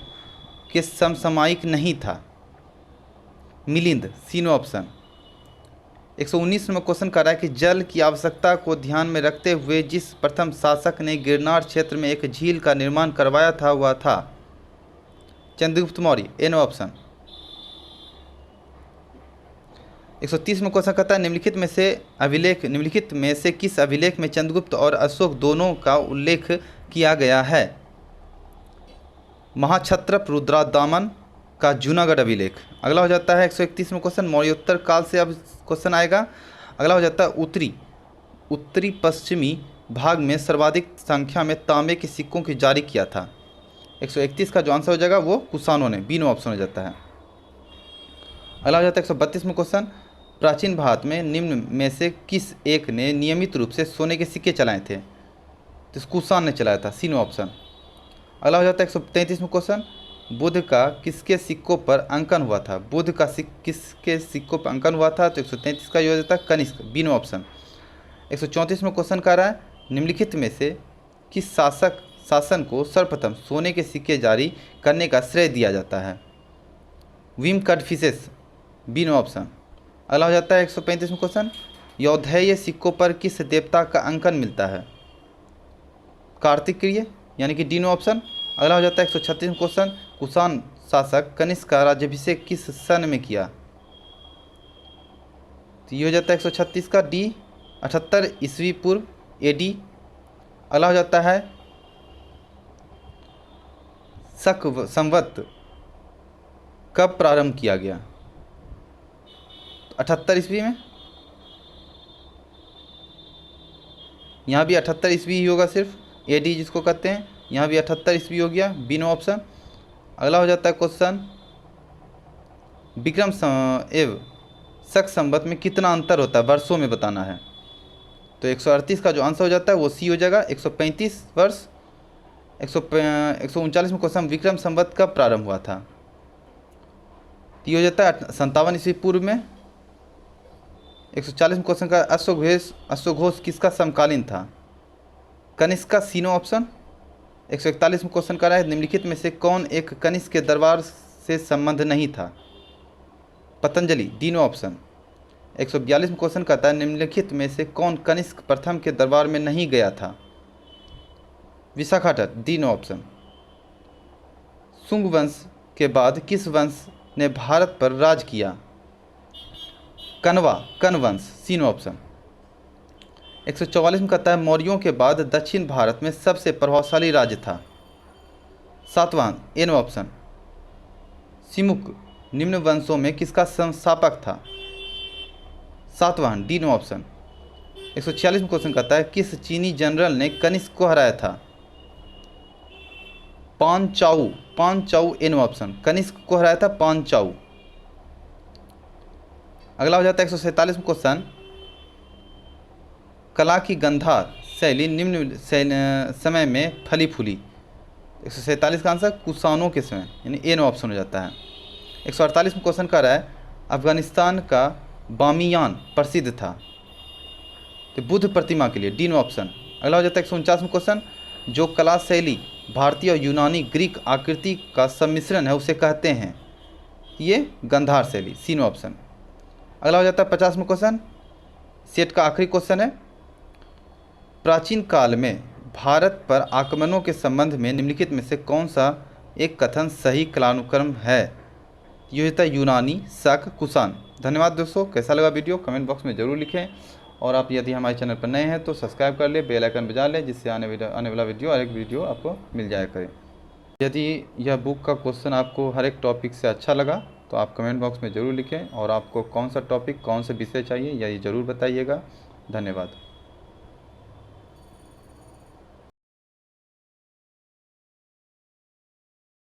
के समसामयिक नहीं था? मिलिंद, सी नो ऑप्शन। 119 में क्वेश्चन कर रहा है कि जल की आवश्यकता को ध्यान में रखते हुए जिस प्रथम शासक ने गिरनार क्षेत्र में एक झील का निर्माण करवाया था वह था? चंद्रगुप्त मौर्य, ए नो ऑप्शन। 130 में क्वेश्चन करता है निम्नलिखित में से किस अभिलेख में चंद्रगुप्त और अशोक दोनों का उल्लेख किया गया है? महाक्षत्रप रुद्रदामन का जूनागढ़ अभिलेख। अगला हो जाता है 131 में क्वेश्चन, मौर्योत्तर काल से अब क्वेश्चन आएगा। अगला हो जाता है उत्तरी पश्चिमी भाग में सर्वाधिक संख्या में तांबे के सिक्कों की जारी किया था? 131 का जो आंसर हो जाएगा वो कुषाणों ने, बी नो ऑप्शन हो जाता है। अगला हो जाता है 132 में क्वेश्चन, प्राचीन भारत में निम्न में से किस एक ने नियमित रूप से सोने के सिक्के चलाए थे? तो कुषाण ने चलाया था, सी नो ऑप्शन। अगला हो जाता है 133 में क्वेश्चन, बुध का किसके सिक्कों पर अंकन हुआ था? बुध का किसके सिक्कों पर अंकन हुआ था? तो 133 का ये हो जाता है कनिष्क, बी नो ऑप्शन। 134 में क्वेश्चन कर रहा है निम्नलिखित में से किस शासन को सर्वप्रथम सोने के सिक्के जारी करने का श्रेय दिया जाता है? Vima Kadphises, B no option. अगला हो जाता है 135 में क्वेश्चन, यौधेय सिक्कों पर किस देवता का अंकन मिलता है? कार्तिकेय, यानी कि डी नो ऑप्शन। अगला हो जाता है 136 में क्वेश्चन, कुषाण शासक कनिष्क का राज्याभिषेक किस सन में किया? तो ये हो जाता है 136 का डी, 78 ईस्वी पूर्व, ए डी। अगला हो जाता है शक संवत कब प्रारंभ किया गया? 78 ईस्वी में। यहाँ भी 78 ईस्वी ही होगा सिर्फ, ए डी जिसको कहते हैं, यहाँ भी 78 ईस्वी हो गया, बी नो ऑप्शन। अगला हो जाता है क्वेश्चन, विक्रम एवं शक संवत में कितना अंतर होता है? वर्षों में बताना है। तो 138 का जो आंसर हो जाता है वो सी हो जाएगा, 135 वर्ष। 139 में क्वेश्चन, विक्रम संवत कब प्रारंभ हुआ था? तो ये हो जाता है 57 ईस्वी पूर्व में। 140 में क्वेश्चन का, अश्वघोष किसका समकालीन था? कनिष्क का, सी नो ऑप्शन। 141 में क्वेश्चन कर रहा है निम्नलिखित में से कौन एक कनिष्क के दरबार से संबंध नहीं था? Patanjali, D no option. 142 में क्वेश्चन करता है निम्नलिखित में से कौन कनिष्क प्रथम के दरबार में नहीं गया था? Visakhapatnam, D no option. Shunga वंश के बाद किस वंश ने भारत पर राज किया? कन वंश, सी नो ऑप्शन। 144 में कहता है मौर्यों के बाद दक्षिण भारत में सबसे प्रभावशाली राज्य था? सातवाहन, ए नो ऑप्शन। सिमुक निम्न वंशों में किसका संस्थापक था? Satavahana, D no option. 146 में क्वेश्चन कहता है किस चीनी जनरल ने कनिष्क को हराया था? पांचाऊ, ए नो ऑप्शन। कनिष्क को हराया था पांचाऊ। अगला हो जाता है 147 में क्वेश्चन, कला की गंधार शैली निम्न समय में फली फूली? 147 का आंसर कुषाणों के समय, यानी ए नो ऑप्शन हो जाता है। 148 में क्वेश्चन कर रहा है अफगानिस्तान का बामियान प्रसिद्ध था? तो बुद्ध प्रतिमा के लिए, डी नो ऑप्शन। अगला हो जाता है 149 में क्वेश्चन, जो कला शैली भारतीय और यूनानी ग्रीक आकृति का सम्मिश्रण है उसे कहते हैं? ये गंधार शैली, सी नो ऑप्शन। अगला हो जाता है 50 में क्वेश्चन, सेट का आखिरी क्वेश्चन है, प्राचीन काल में भारत पर आक्रमणों के संबंध में निम्नलिखित में से कौन सा एक कथन सही कालानुक्रम है? ये होता है यूनानी, शक, कुषाण। धन्यवाद दोस्तों, कैसा लगा वीडियो कमेंट बॉक्स में ज़रूर लिखें, और आप यदि हमारे चैनल पर नए हैं तो सब्सक्राइब कर ले, बेल आइकन बजा लें, जिससे आने वाला वीडियो हर एक वीडियो आपको मिल जाया करे। यदि यह बुक का क्वेश्चन आपको हर एक टॉपिक से अच्छा लगा तो आप कमेंट बॉक्स में ज़रूर लिखें और आपको कौन सा टॉपिक कौन से विषय चाहिए यह ज़रूर बताइएगा। धन्यवाद।